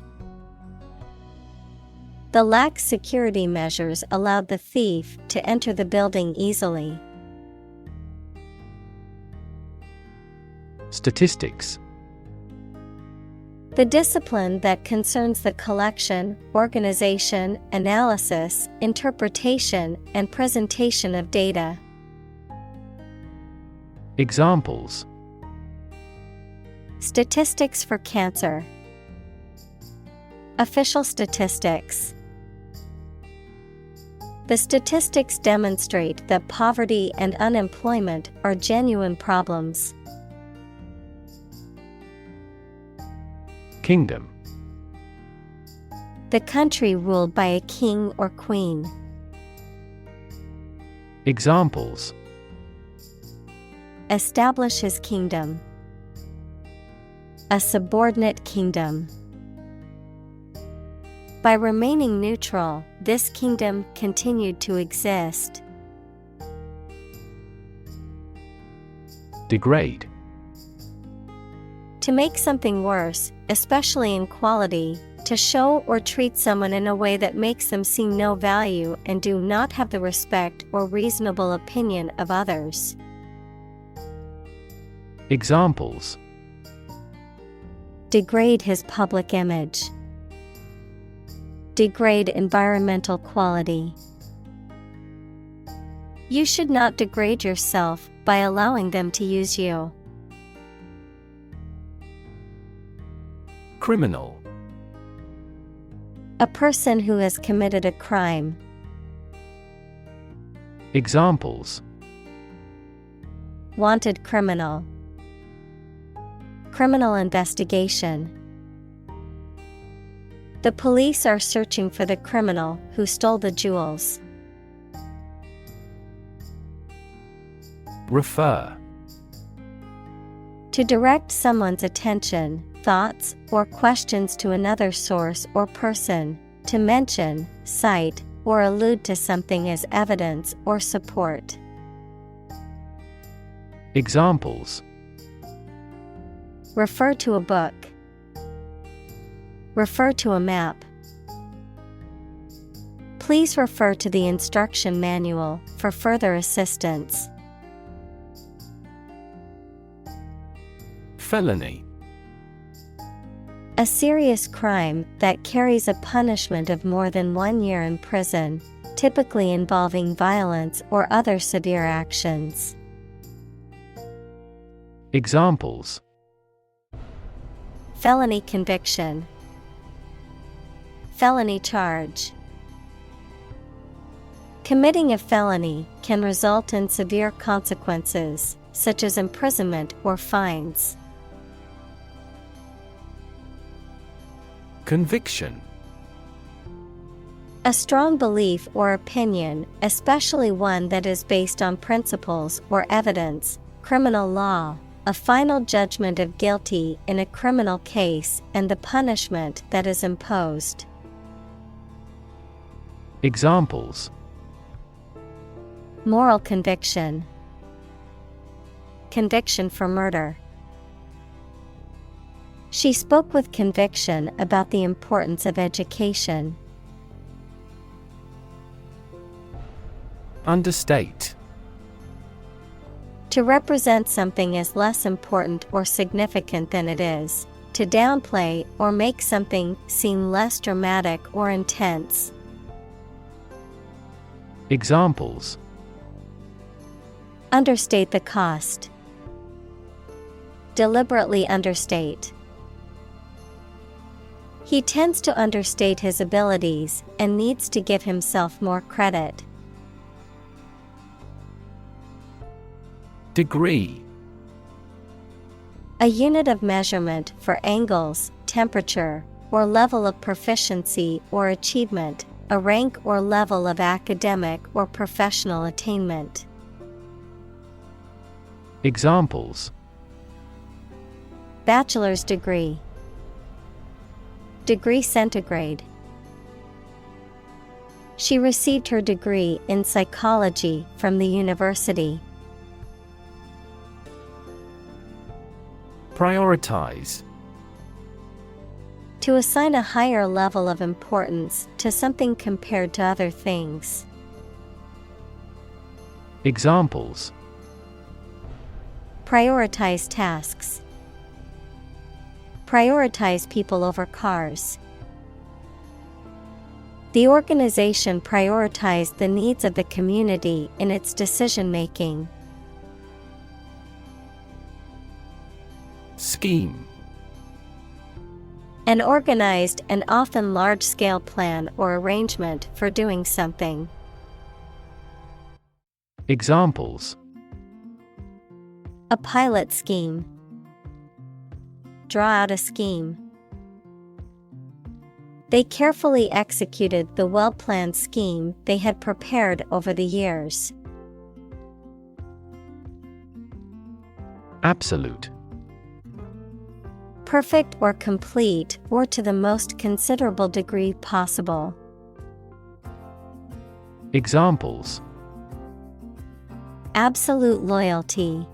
The lax security measures allowed the thief to enter the building easily. Statistics. The discipline that concerns the collection, organization, analysis, interpretation, and presentation of data. Examples: Statistics for cancer. Official statistics. The statistics demonstrate that poverty and unemployment are genuine problems. Kingdom. The country ruled by a king or queen. Examples: Establish his kingdom. a subordinate kingdom. By remaining neutral, this kingdom continued to exist. Degrade. To make something worse, especially in quality, to show or treat someone in a way that makes them see no value and do not have the respect or reasonable opinion of others. Examples: degrade his public image, degrade environmental quality. You should not degrade yourself by allowing them to use you. Criminal. A person who has committed a crime. Examples: Wanted criminal, criminal investigation. The police are searching for the criminal who stole the jewels. Refer. To direct someone's attention, thoughts, or questions to another source or person, to mention, cite, or allude to something as evidence or support. Examples: Refer to a book. Refer to a map. Please refer to the instruction manual for further assistance. Felony. A serious crime that carries a punishment of more than 1 year in prison, typically involving violence or other severe actions. Examples: Felony conviction, felony charge. Committing a felony can result in severe consequences, such as imprisonment or fines. Conviction. A strong belief or opinion, especially one that is based on principles or evidence. Criminal law, a final judgment of guilty in a criminal case and the punishment that is imposed. Examples: Moral conviction, conviction for murder. She spoke with conviction about the importance of education. Understate. To represent something as less important or significant than it is. To downplay or make something seem less dramatic or intense. Examples: Understate the cost. Deliberately understate. He tends to understate his abilities and needs to give himself more credit. Degree. A unit of measurement for angles, temperature, or level of proficiency or achievement, a rank or level of academic or professional attainment. Examples: Bachelor's degree, degree centigrade. She received her degree in psychology from the university. Prioritize. To assign a higher level of importance to something compared to other things. Examples: Prioritize tasks. Prioritize people over cars. The organization prioritized the needs of the community in its decision-making. Scheme. An organized and often large-scale plan or arrangement for doing something. Examples: A pilot scheme. Draw out a scheme. They carefully executed the well-planned scheme they had prepared over the years. Absolute. Perfect or complete or to the most considerable degree possible. Examples: Absolute loyalty.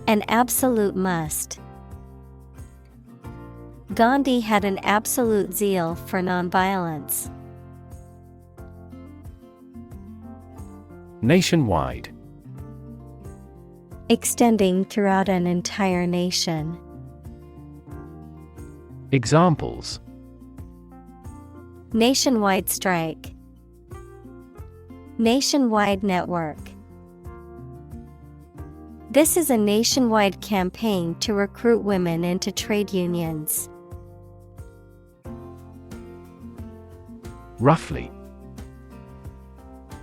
An absolute must. Gandhi had an absolute zeal for nonviolence. Nationwide. Extending throughout an entire nation. Examples: Nationwide strike. Nationwide network. This is a nationwide campaign to recruit women into trade unions. Roughly.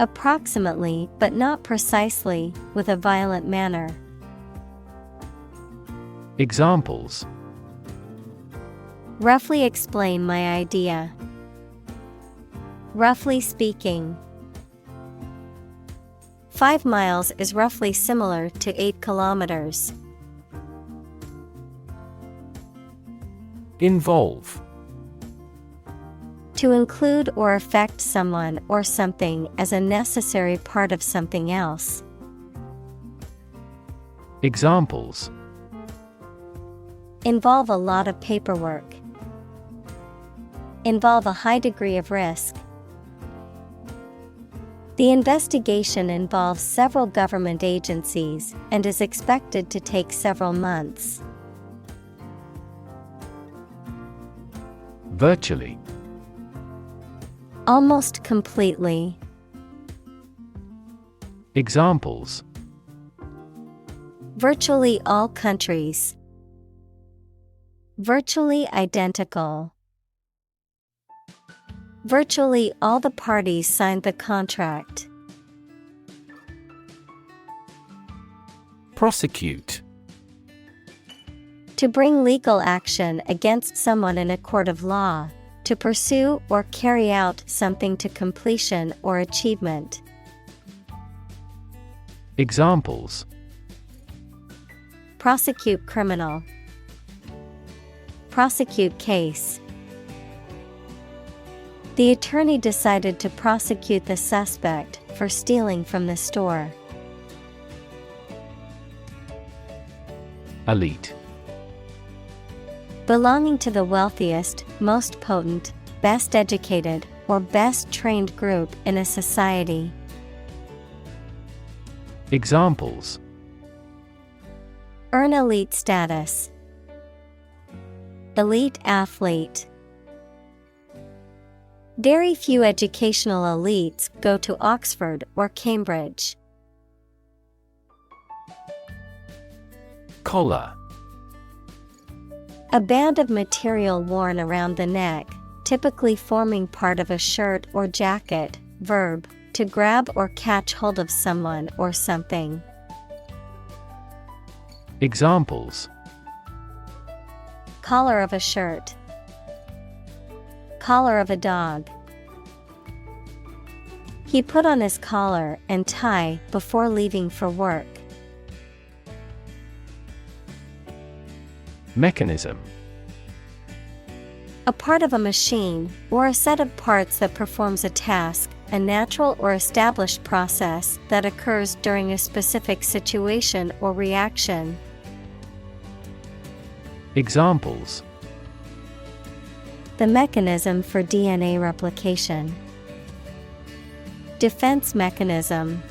Approximately, but not precisely, with a violent manner. Examples: Roughly explain my idea. Roughly speaking. 5 miles is roughly similar to 8 kilometers. Involve. To include or affect someone or something as a necessary part of something else. Examples: Involve a lot of paperwork. Involve a high degree of risk. The investigation involves several government agencies and is expected to take several months. Virtually. Almost completely. Examples: Virtually all countries. Virtually identical. Virtually all the parties signed the contract. Prosecute. To bring legal action against someone in a court of law. To pursue or carry out something to completion or achievement. Examples: Prosecute criminal. Prosecute case. The attorney decided to prosecute the suspect for stealing from the store. Elite. Belonging to the wealthiest, most potent, best educated, or best trained group in a society. Examples: Earn elite status. Elite athlete. Very few educational elites go to Oxford or Cambridge. Collar. A band of material worn around the neck, typically forming part of a shirt or jacket. Verb, to grab or catch hold of someone or something. Examples: Collar of a shirt. Collar of a dog. He put on his collar and tie before leaving for work. Mechanism. A part of a machine, or a set of parts that performs a task, a natural or established process that occurs during a specific situation or reaction. Examples: The mechanism for DNA replication. Defense mechanism.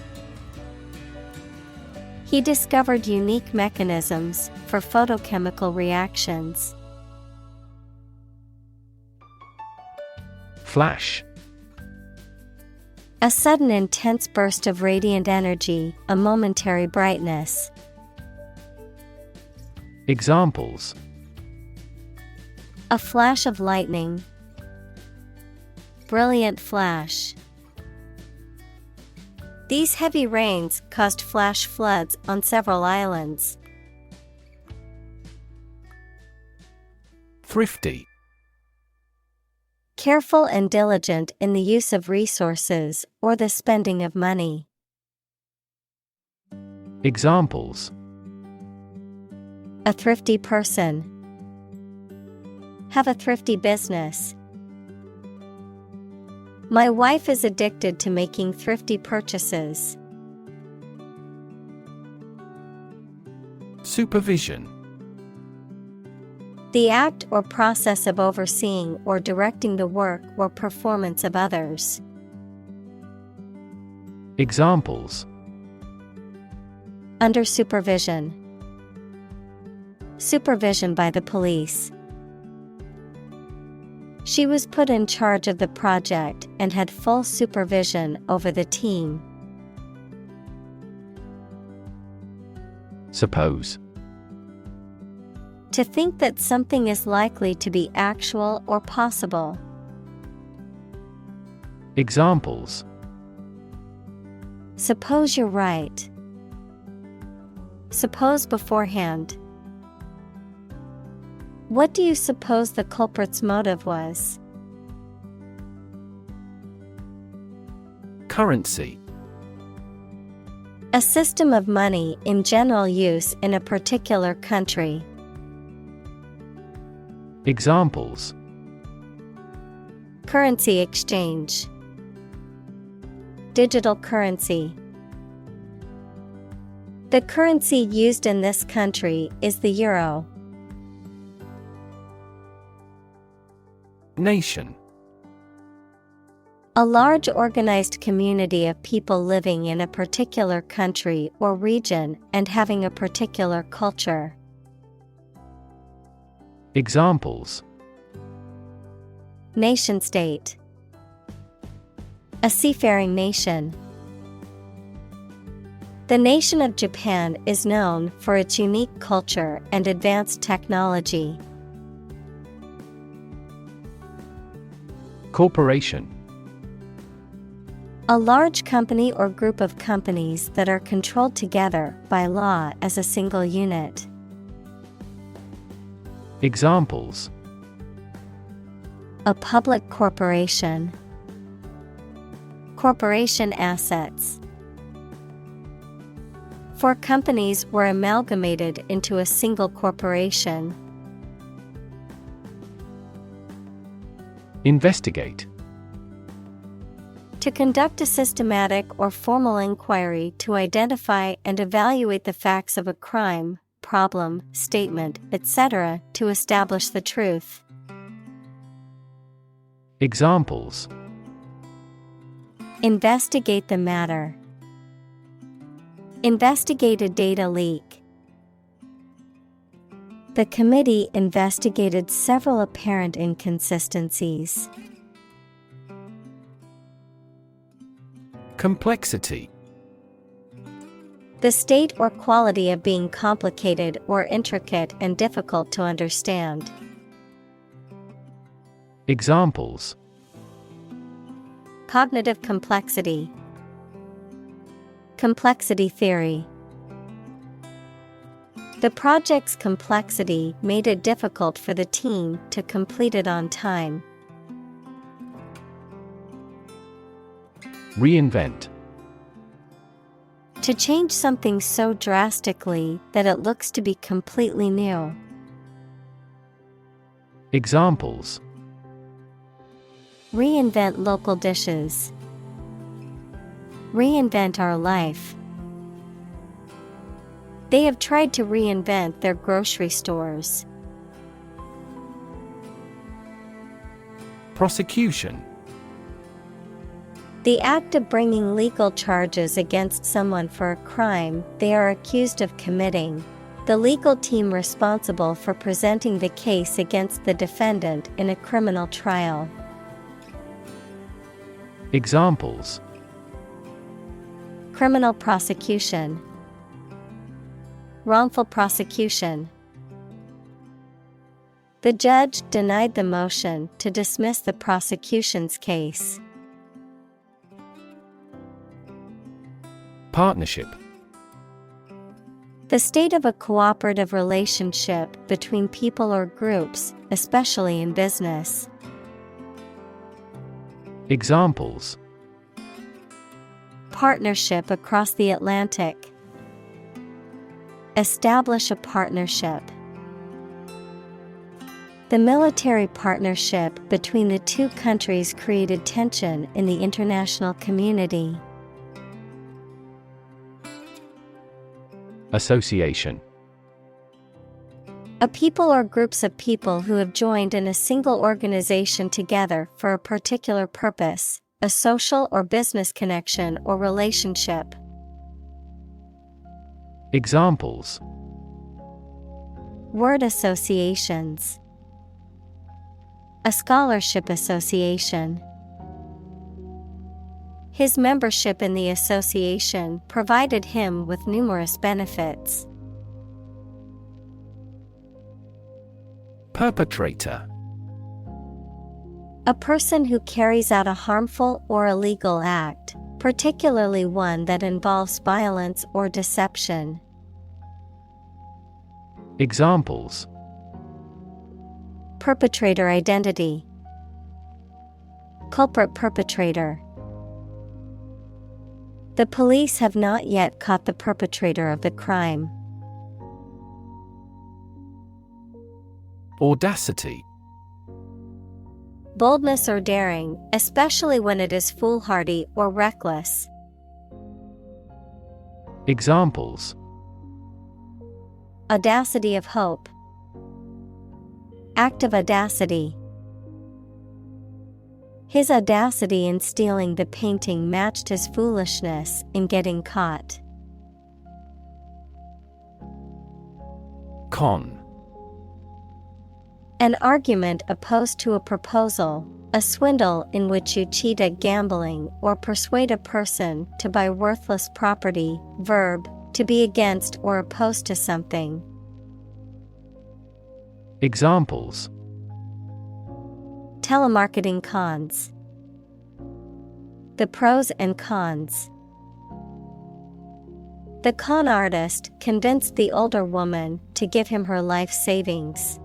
He discovered unique mechanisms for photochemical reactions. Flash. A sudden intense burst of radiant energy, a momentary brightness. Examples: A flash of lightning. Brilliant flash. These heavy rains caused flash floods on several islands. Thrifty. Careful and diligent in the use of resources or the spending of money. Examples: A thrifty person. Have a thrifty business. My wife is addicted to making thrifty purchases. Supervision. The act or process of overseeing or directing the work or performance of others. Examples. Under supervision. Supervision by the police. She was put in charge of the project and had full supervision over the team. Suppose. To think that something is likely to be actual or possible. Examples. Suppose you're right. Suppose beforehand. What do you suppose the culprit's motive was? Currency. A system of money in general use in a particular country. Examples. Currency exchange. Digital currency. The currency used in this country is the euro. Nation. A large organized community of people living in a particular country or region and having a particular culture. Examples. Nation-state. A seafaring nation. The nation of Japan is known for its unique culture and advanced technology. Corporation. A large company or group of companies that are controlled together by law as a single unit. Examples. A public corporation. Corporation assets. 4 companies were amalgamated into a single corporation. Investigate. To conduct a systematic or formal inquiry to identify and evaluate the facts of a crime, problem, statement, etc., to establish the truth. Examples. Investigate the matter. Investigate a data leak. The committee investigated several apparent inconsistencies. Complexity. The state or quality of being complicated or intricate and difficult to understand. Examples. Cognitive complexity. Complexity theory. The project's complexity made it difficult for the team to complete it on time. Reinvent. To change something so drastically that it looks to be completely new. Examples. Reinvent local dishes. Reinvent our life. They have tried to reinvent their grocery stores. Prosecution. The act of bringing legal charges against someone for a crime they are accused of committing. The legal team responsible for presenting the case against the defendant in a criminal trial. Examples. Criminal prosecution. Wrongful prosecution. The judge denied the motion to dismiss the prosecution's case. Partnership. The state of a cooperative relationship between people or groups, especially in business. Examples. Partnership across the Atlantic. Establish a partnership. The military partnership between the two countries created tension in the international community. Association. A people or groups of people who have joined in a single organization together for a particular purpose, a social or business connection or relationship. Examples: Word associations. A scholarship association. His membership in the association provided him with numerous benefits. Perpetrator. A person who carries out a harmful or illegal act, particularly one that involves violence or deception. Examples: Perpetrator identity. Culprit perpetrator. The police have not yet caught the perpetrator of the crime. Audacity. Boldness or daring, especially when it is foolhardy or reckless. Examples: Audacity of hope. Act of audacity. His audacity in stealing the painting matched his foolishness in getting caught. Con. An argument opposed to a proposal, a swindle in which you cheat at gambling or persuade a person to buy worthless property. Verb, to be against or opposed to something. Examples: Telemarketing cons. The pros and cons. The con artist convinced the older woman to give him her life savings.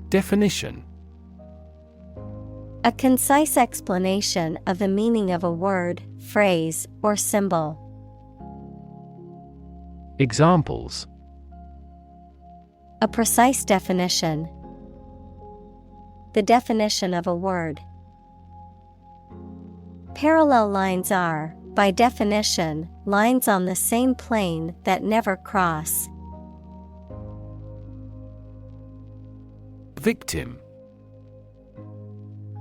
Definition. A concise explanation of the meaning of a word, phrase, or symbol. Examples: A precise definition. The definition of a word. Parallel lines are, by definition, lines on the same plane that never cross. Victim.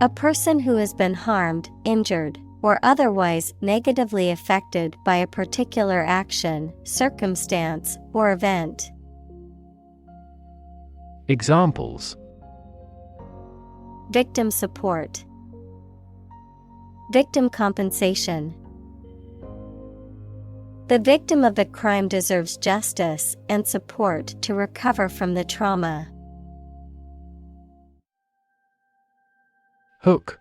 A person who has been harmed, injured, or otherwise negatively affected by a particular action, circumstance, or event. Examples: Victim support. Victim compensation. The victim of the crime deserves justice and support to recover from the trauma. Hook.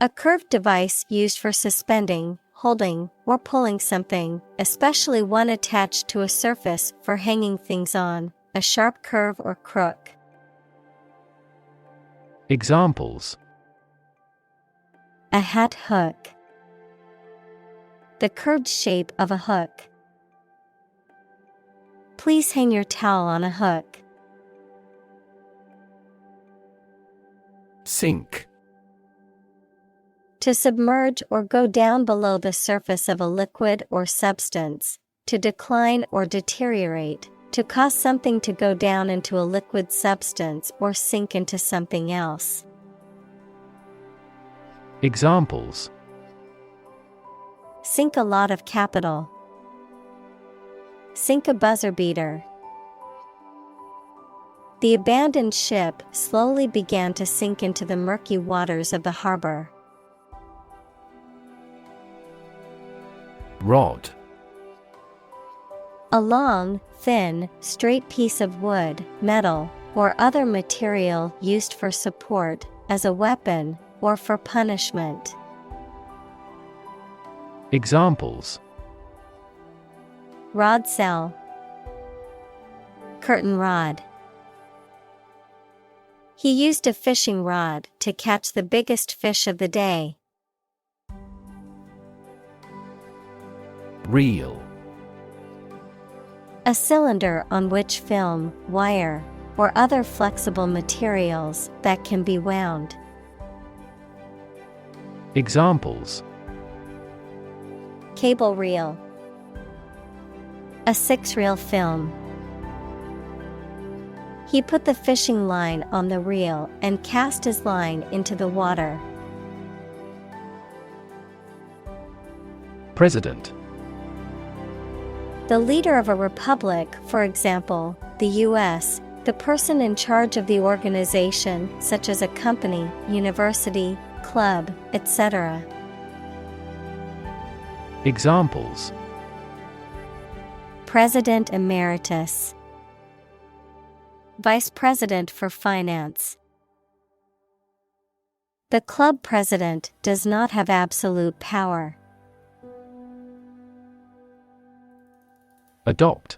A curved device used for suspending, holding, or pulling something, especially one attached to a surface for hanging things on, a sharp curve or crook. Examples: A hat hook. The curved shape of a hook. Please hang your towel on a hook. Sink. To submerge or go down below the surface of a liquid or substance, to decline or deteriorate, to cause something to go down into a liquid substance or sink into something else. Examples: Sink a lot of capital. Sink a buzzer beater. The abandoned ship slowly began to sink into the murky waters of the harbor. Rod. A long, thin, straight piece of wood, metal, or other material used for support, as a weapon, or for punishment. Examples: Rod cell. Curtain rod. He used a fishing rod to catch the biggest fish of the day. Reel. A cylinder on which film, wire, or other flexible materials that can be wound. Examples: Cable reel. A 6-reel film. He put the fishing line on the reel and cast his line into the water. President. The leader of a republic, for example, the U.S., the person in charge of the organization, such as a company, university, club, etc. Examples: President Emeritus, Vice President for Finance. The club president does not have absolute power. Adopt.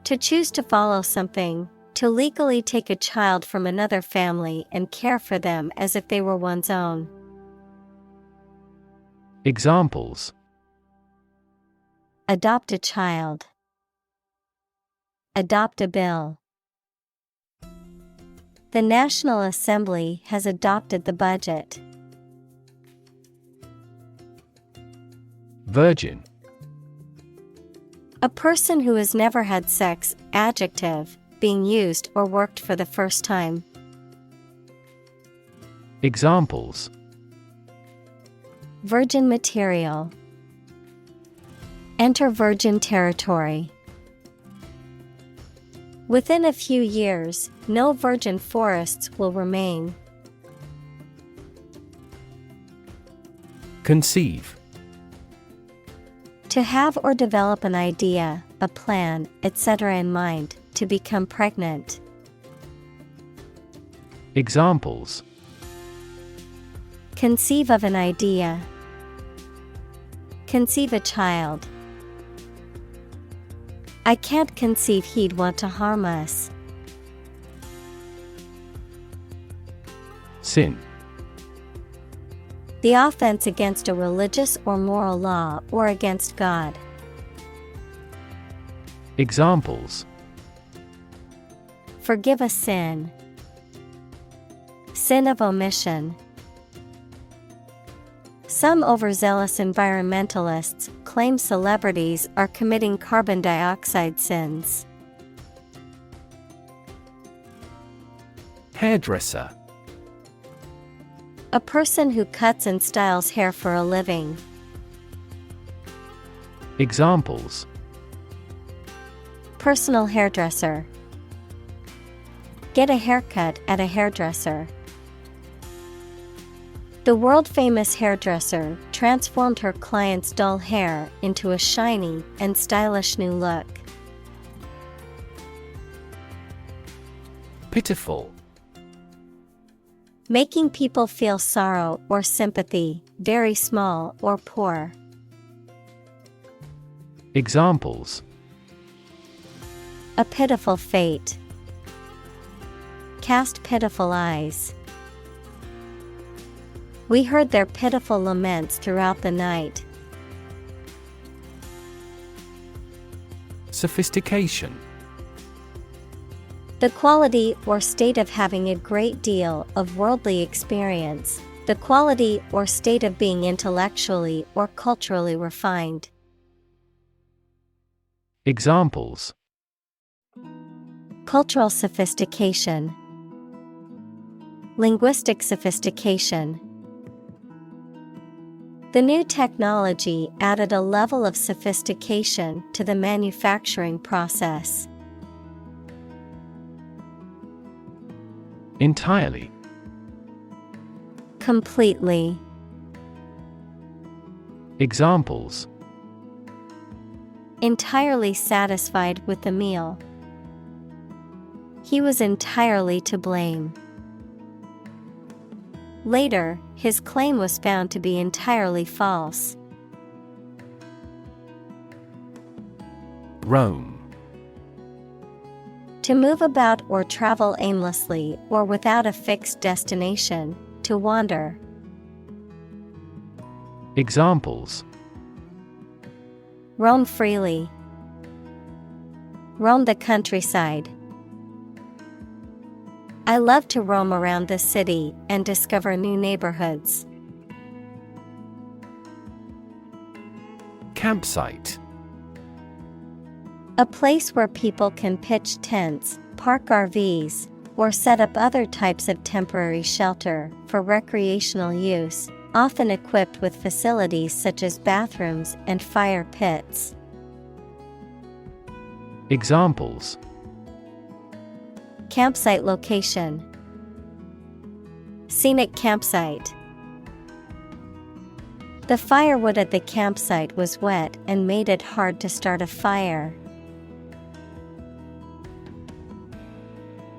To choose to follow something, to legally take a child from another family and care for them as if they were one's own. Examples: Adopt a child. Adopt a bill. The National Assembly has adopted the budget. Virgin. A person who has never had sex, adjective, being used or worked for the first time. Examples: Virgin material. Enter virgin territory. Within a few years, no virgin forests will remain. Conceive. To have or develop an idea, a plan, etc. in mind, to become pregnant. Examples: Conceive of an idea. Conceive a child. I can't conceive he'd want to harm us. Sin. The offense against a religious or moral law or against God. Examples: Forgive a sin. Sin of omission. Some overzealous environmentalists claim celebrities are committing carbon dioxide sins. Hairdresser. A person who cuts and styles hair for a living. Examples: Personal hairdresser. Get a haircut at a hairdresser. The world-famous hairdresser transformed her client's dull hair into a shiny and stylish new look. Pitiful. Making people feel sorrow or sympathy, very small or poor. Examples: A pitiful fate. Cast pitiful eyes. We heard their pitiful laments throughout the night. Sophistication. The quality or state of having a great deal of worldly experience, the quality or state of being intellectually or culturally refined. Examples: Cultural sophistication. Linguistic sophistication. The new technology added a level of sophistication to the manufacturing process. Entirely. Completely. Examples: Entirely satisfied with the meal. He was entirely to blame. Later, his claim was found to be entirely false. Roam. To move about or travel aimlessly or without a fixed destination, to wander. Examples: Roam freely. Roam the countryside. I love to roam around the city and discover new neighborhoods. Campsite. A place where people can pitch tents, park RVs, or set up other types of temporary shelter for recreational use, often equipped with facilities such as bathrooms and fire pits. Examples: Campsite location. Scenic campsite. The firewood at the campsite was wet and made it hard to start a fire.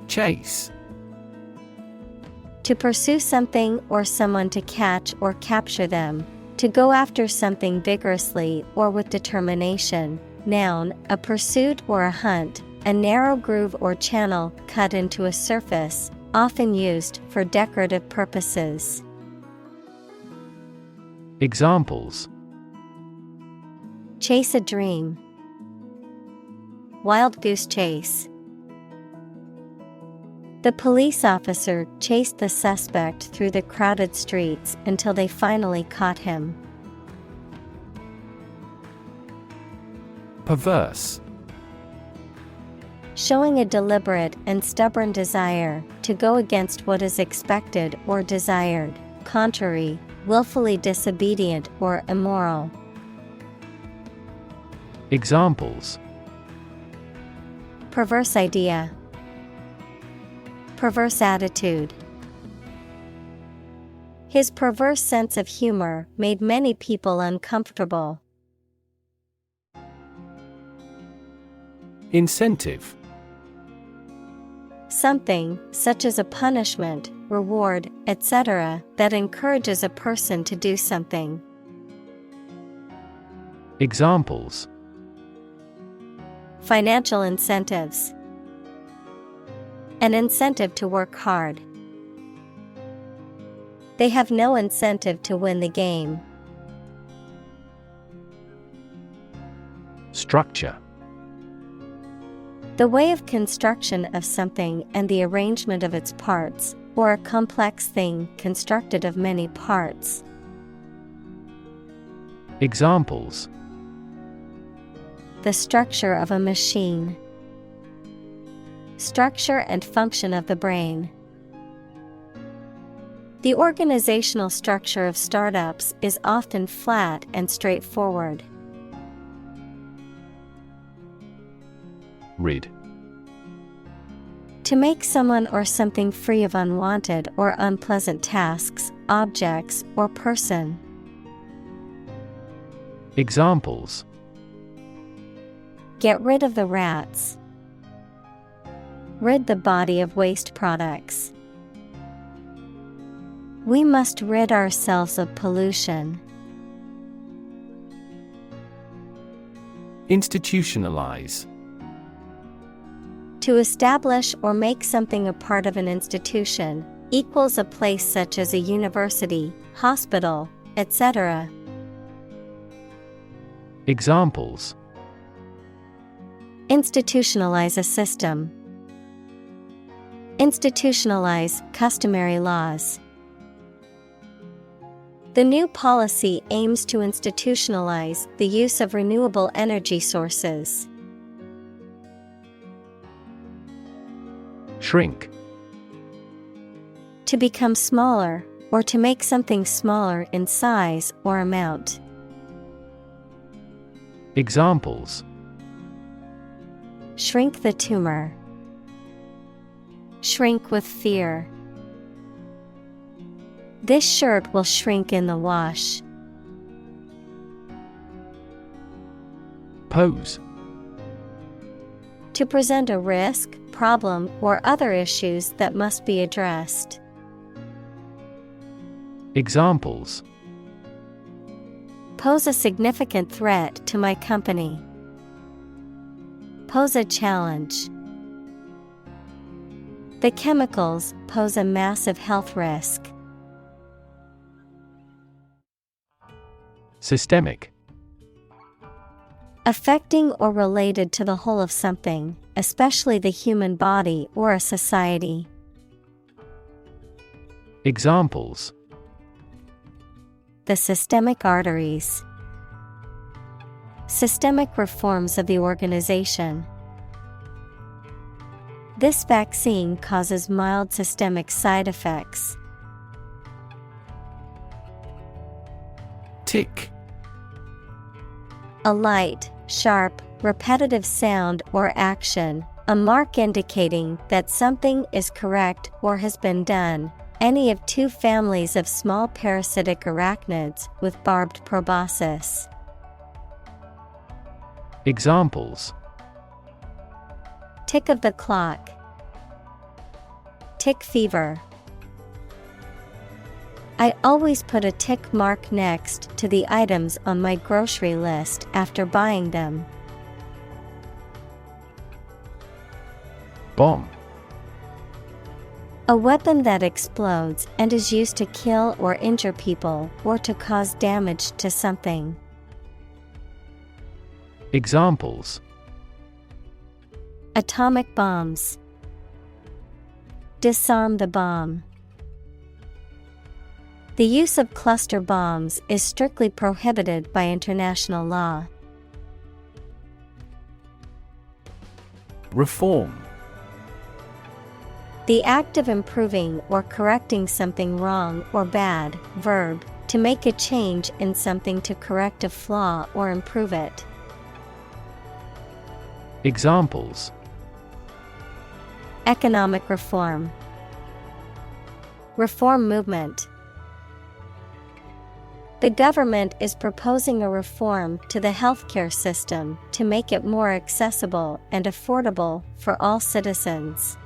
Chase. To pursue something or someone, to catch or capture them. To go after something vigorously or with determination. Noun, a pursuit or a hunt, a narrow groove or channel cut into a surface, often used for decorative purposes. Examples: Chase a dream. Wild goose chase. The police officer chased the suspect through the crowded streets until they finally caught him. Perverse. Showing a deliberate and stubborn desire to go against what is expected or desired, contrary, willfully disobedient or immoral. Examples: Perverse idea. Perverse attitude. His perverse sense of humor made many people uncomfortable. Incentive. Something, such as a punishment, reward, etc., that encourages a person to do something. Examples: Financial incentives. An incentive to work hard. They have no incentive to win the game. Structure. The way of construction of something and the arrangement of its parts, or a complex thing constructed of many parts. Examples: The structure of a machine. Structure and function of the brain. The organizational structure of startups is often flat and straightforward. Rid. To make someone or something free of unwanted or unpleasant tasks, objects, or person. Examples: Get rid of the rats. Rid the body of waste products. We must rid ourselves of pollution. Institutionalize. To establish or make something a part of an institution, equals a place such as a university, hospital, etc. Examples: Institutionalize a system. Institutionalize customary laws. The new policy aims to institutionalize the use of renewable energy sources. Shrink. To become smaller, or to make something smaller in size or amount. Examples: Shrink the tumor. Shrink with fear. This shirt will shrink in the wash. Pose. To present a risk, problem, or other issues that must be addressed. Examples: Pose a significant threat to my company. Pose a challenge. The chemicals pose a massive health risk. Systemic. Affecting or related to the whole of something, especially the human body or a society. Examples: The systemic arteries. Systemic reforms of the organization. This vaccine causes mild systemic side effects. Tick. A light, sharp, repetitive sound or action, a mark indicating that something is correct or has been done. Any of two families of small parasitic arachnids with barbed proboscis. Examples: Tick of the clock. Tick fever. I always put a tick mark next to the items on my grocery list after buying them. Bomb. A weapon that explodes and is used to kill or injure people or to cause damage to something. Examples: Atomic bombs. Disarm the bomb. The use of cluster bombs is strictly prohibited by international law. Reform. The act of improving or correcting something wrong or bad. Verb, to make a change in something to correct a flaw or improve it. Examples: Economic reform. Reform movement. The government is proposing a reform to the healthcare system to make it more accessible and affordable for all citizens.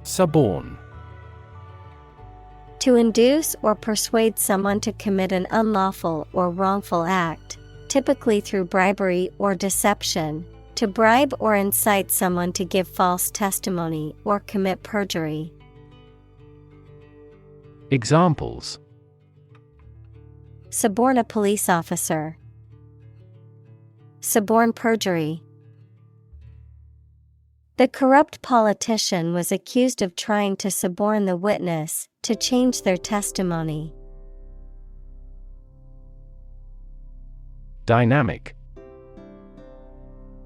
Suborn. To induce or persuade someone to commit an unlawful or wrongful act, typically through bribery or deception, to bribe or incite someone to give false testimony or commit perjury. Examples: Suborn a police officer. Suborn perjury. The corrupt politician was accused of trying to suborn the witness to change their testimony. Dynamic.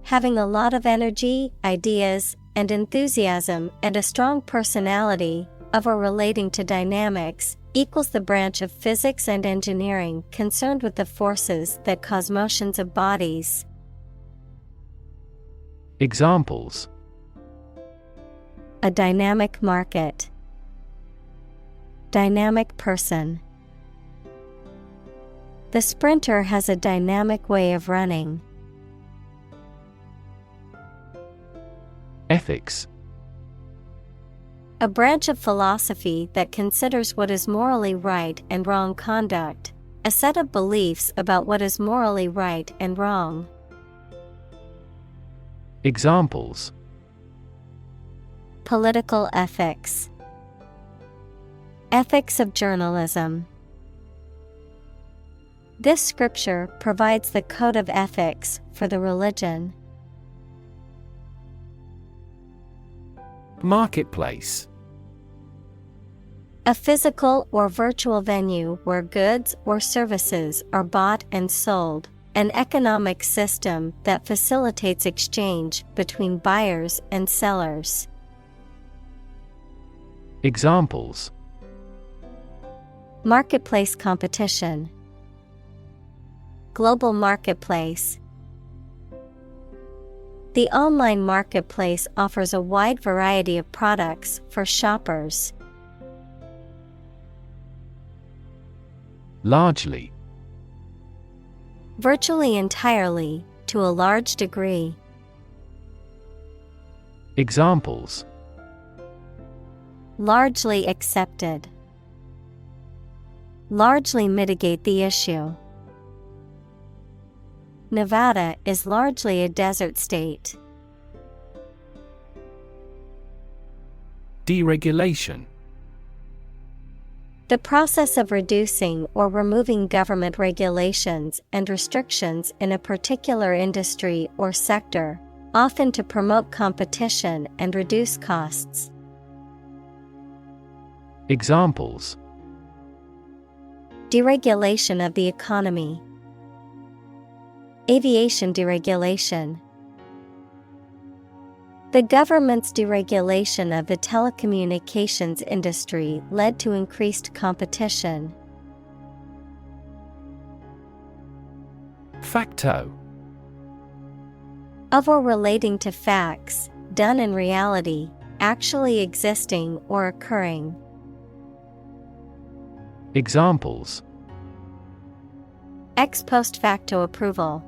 Having a lot of energy, ideas, and enthusiasm and a strong personality, of or relating to dynamics, equals the branch of physics and engineering concerned with the forces that cause motions of bodies. Examples: A dynamic market. Dynamic person. The sprinter has a dynamic way of running. Ethics. A branch of philosophy that considers what is morally right and wrong conduct, a set of beliefs about what is morally right and wrong. Examples: Political ethics. Ethics of journalism. This scripture provides the code of ethics for the religion. Marketplace. A physical or virtual venue where goods or services are bought and sold. An economic system that facilitates exchange between buyers and sellers. Examples: Marketplace competition. Global marketplace. The online marketplace offers a wide variety of products for shoppers. Largely. Virtually entirely, to a large degree. Examples: Largely accepted. Largely mitigate the issue. Nevada is largely a desert state. Deregulation. The process of reducing or removing government regulations and restrictions in a particular industry or sector, often to promote competition and reduce costs. Examples: deregulation of the economy, aviation deregulation. The government's deregulation of the telecommunications industry led to increased competition. Facto. Of or relating to facts, done in reality, actually existing or occurring. Examples: Ex post facto approval,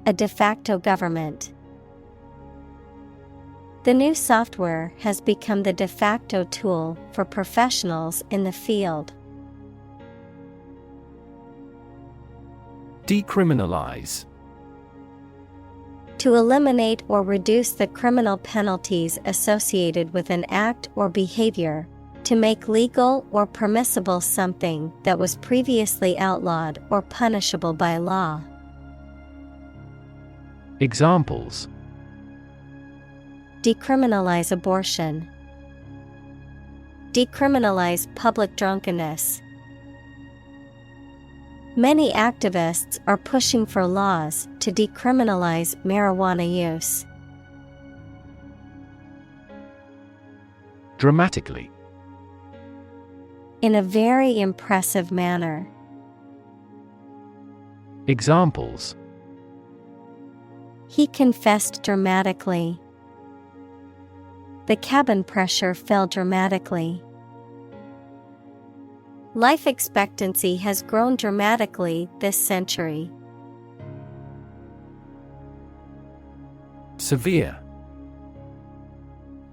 a de facto government. The new software has become the de facto tool for professionals in the field. Decriminalize. To eliminate or reduce the criminal penalties associated with an act or behavior, to make legal or permissible something that was previously outlawed or punishable by law. Examples: decriminalize abortion, decriminalize public drunkenness. Many activists are pushing for laws to decriminalize marijuana use. Dramatically. In a very impressive manner. Examples: he confessed dramatically. The cabin pressure fell dramatically. Life expectancy has grown dramatically this century. Severe.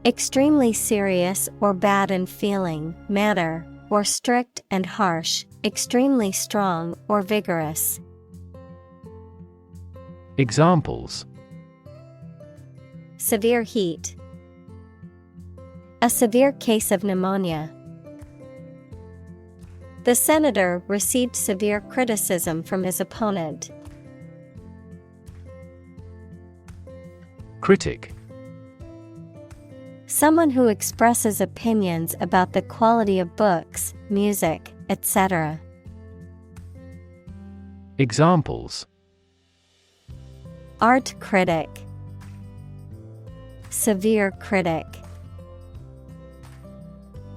Extremely serious or bad in feeling, manner, or strict and harsh, extremely strong or vigorous. Examples: severe heat, a severe case of pneumonia. The senator received severe criticism from his opponent. Critic. Someone who expresses opinions about the quality of books, music, etc. Examples: art critic, severe critic.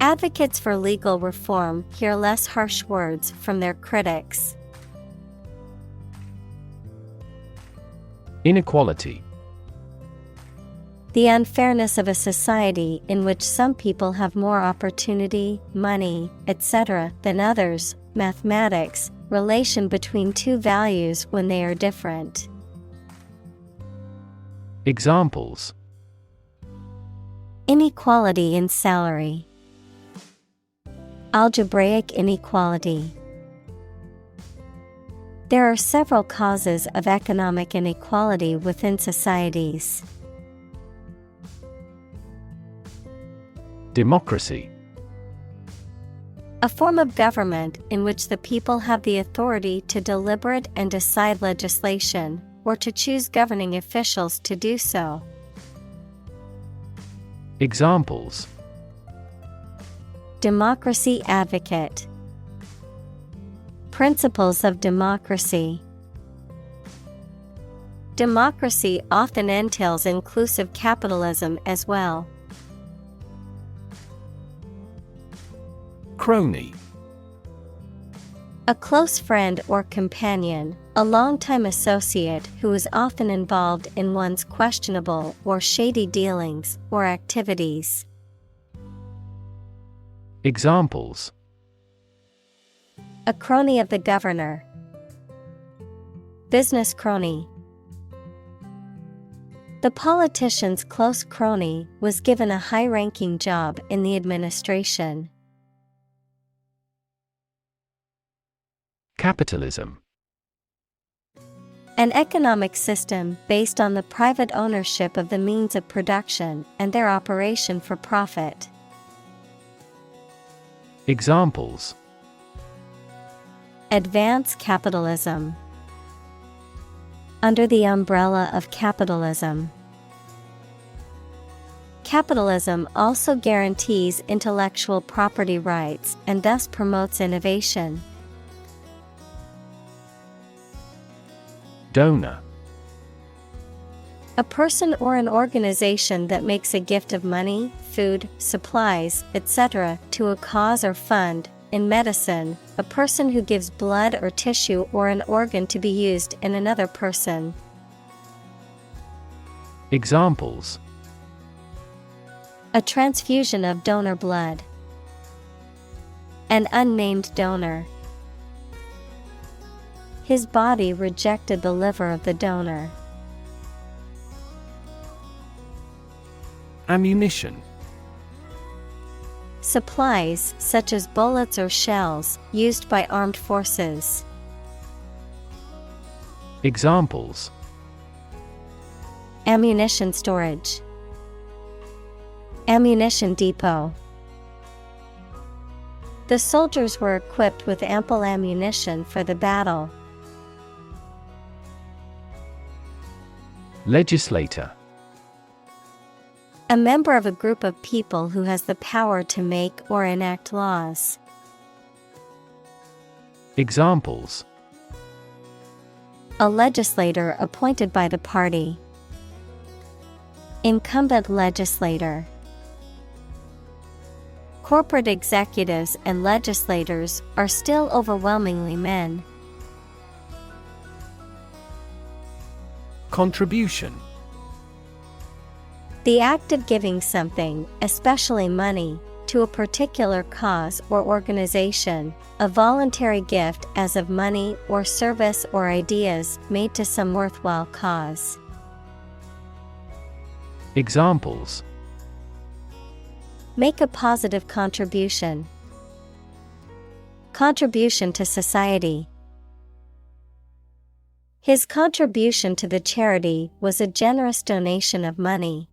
Advocates for legal reform hear less harsh words from their critics. Inequality. The unfairness of a society in which some people have more opportunity, money, etc. than others. Mathematics, relation between two values when they are different. Examples: inequality in salary, algebraic inequality. There are several causes of economic inequality within societies. Democracy. A form of government in which the people have the authority to deliberate and decide legislation, or to choose governing officials to do so. Examples: democracy advocate, principles of democracy. Democracy often entails inclusive capitalism as well. Crony. A close friend or companion, a longtime associate who is often involved in one's questionable or shady dealings or activities. Examples: a crony of the governor, business crony. The politician's close crony was given a high-ranking job in the administration. Capitalism. An economic system based on the private ownership of the means of production and their operation for profit. Examples: Advance capitalism. Under the umbrella of capitalism. Capitalism also guarantees intellectual property rights and thus promotes innovation. Donor. A person or an organization that makes a gift of money, food, supplies, etc. to a cause or fund. In medicine, a person who gives blood or tissue or an organ to be used in another person. Examples: A transfusion of donor blood. An unnamed donor. His body rejected the liver of the donor. Ammunition. Supplies such as bullets or shells used by armed forces. Examples: Ammunition storage. Ammunition depot. The soldiers were equipped with ample ammunition for the battle. Legislator. A member of a group of people who has the power to make or enact laws. Examples: A legislator appointed by the party. Incumbent legislator. Corporate executives and legislators are still overwhelmingly men. Contribution. The act of giving something, especially money, to a particular cause or organization, a voluntary gift as of money or service or ideas made to some worthwhile cause. Examples: Make a positive contribution. Contribution to society. His contribution to the charity was a generous donation of money.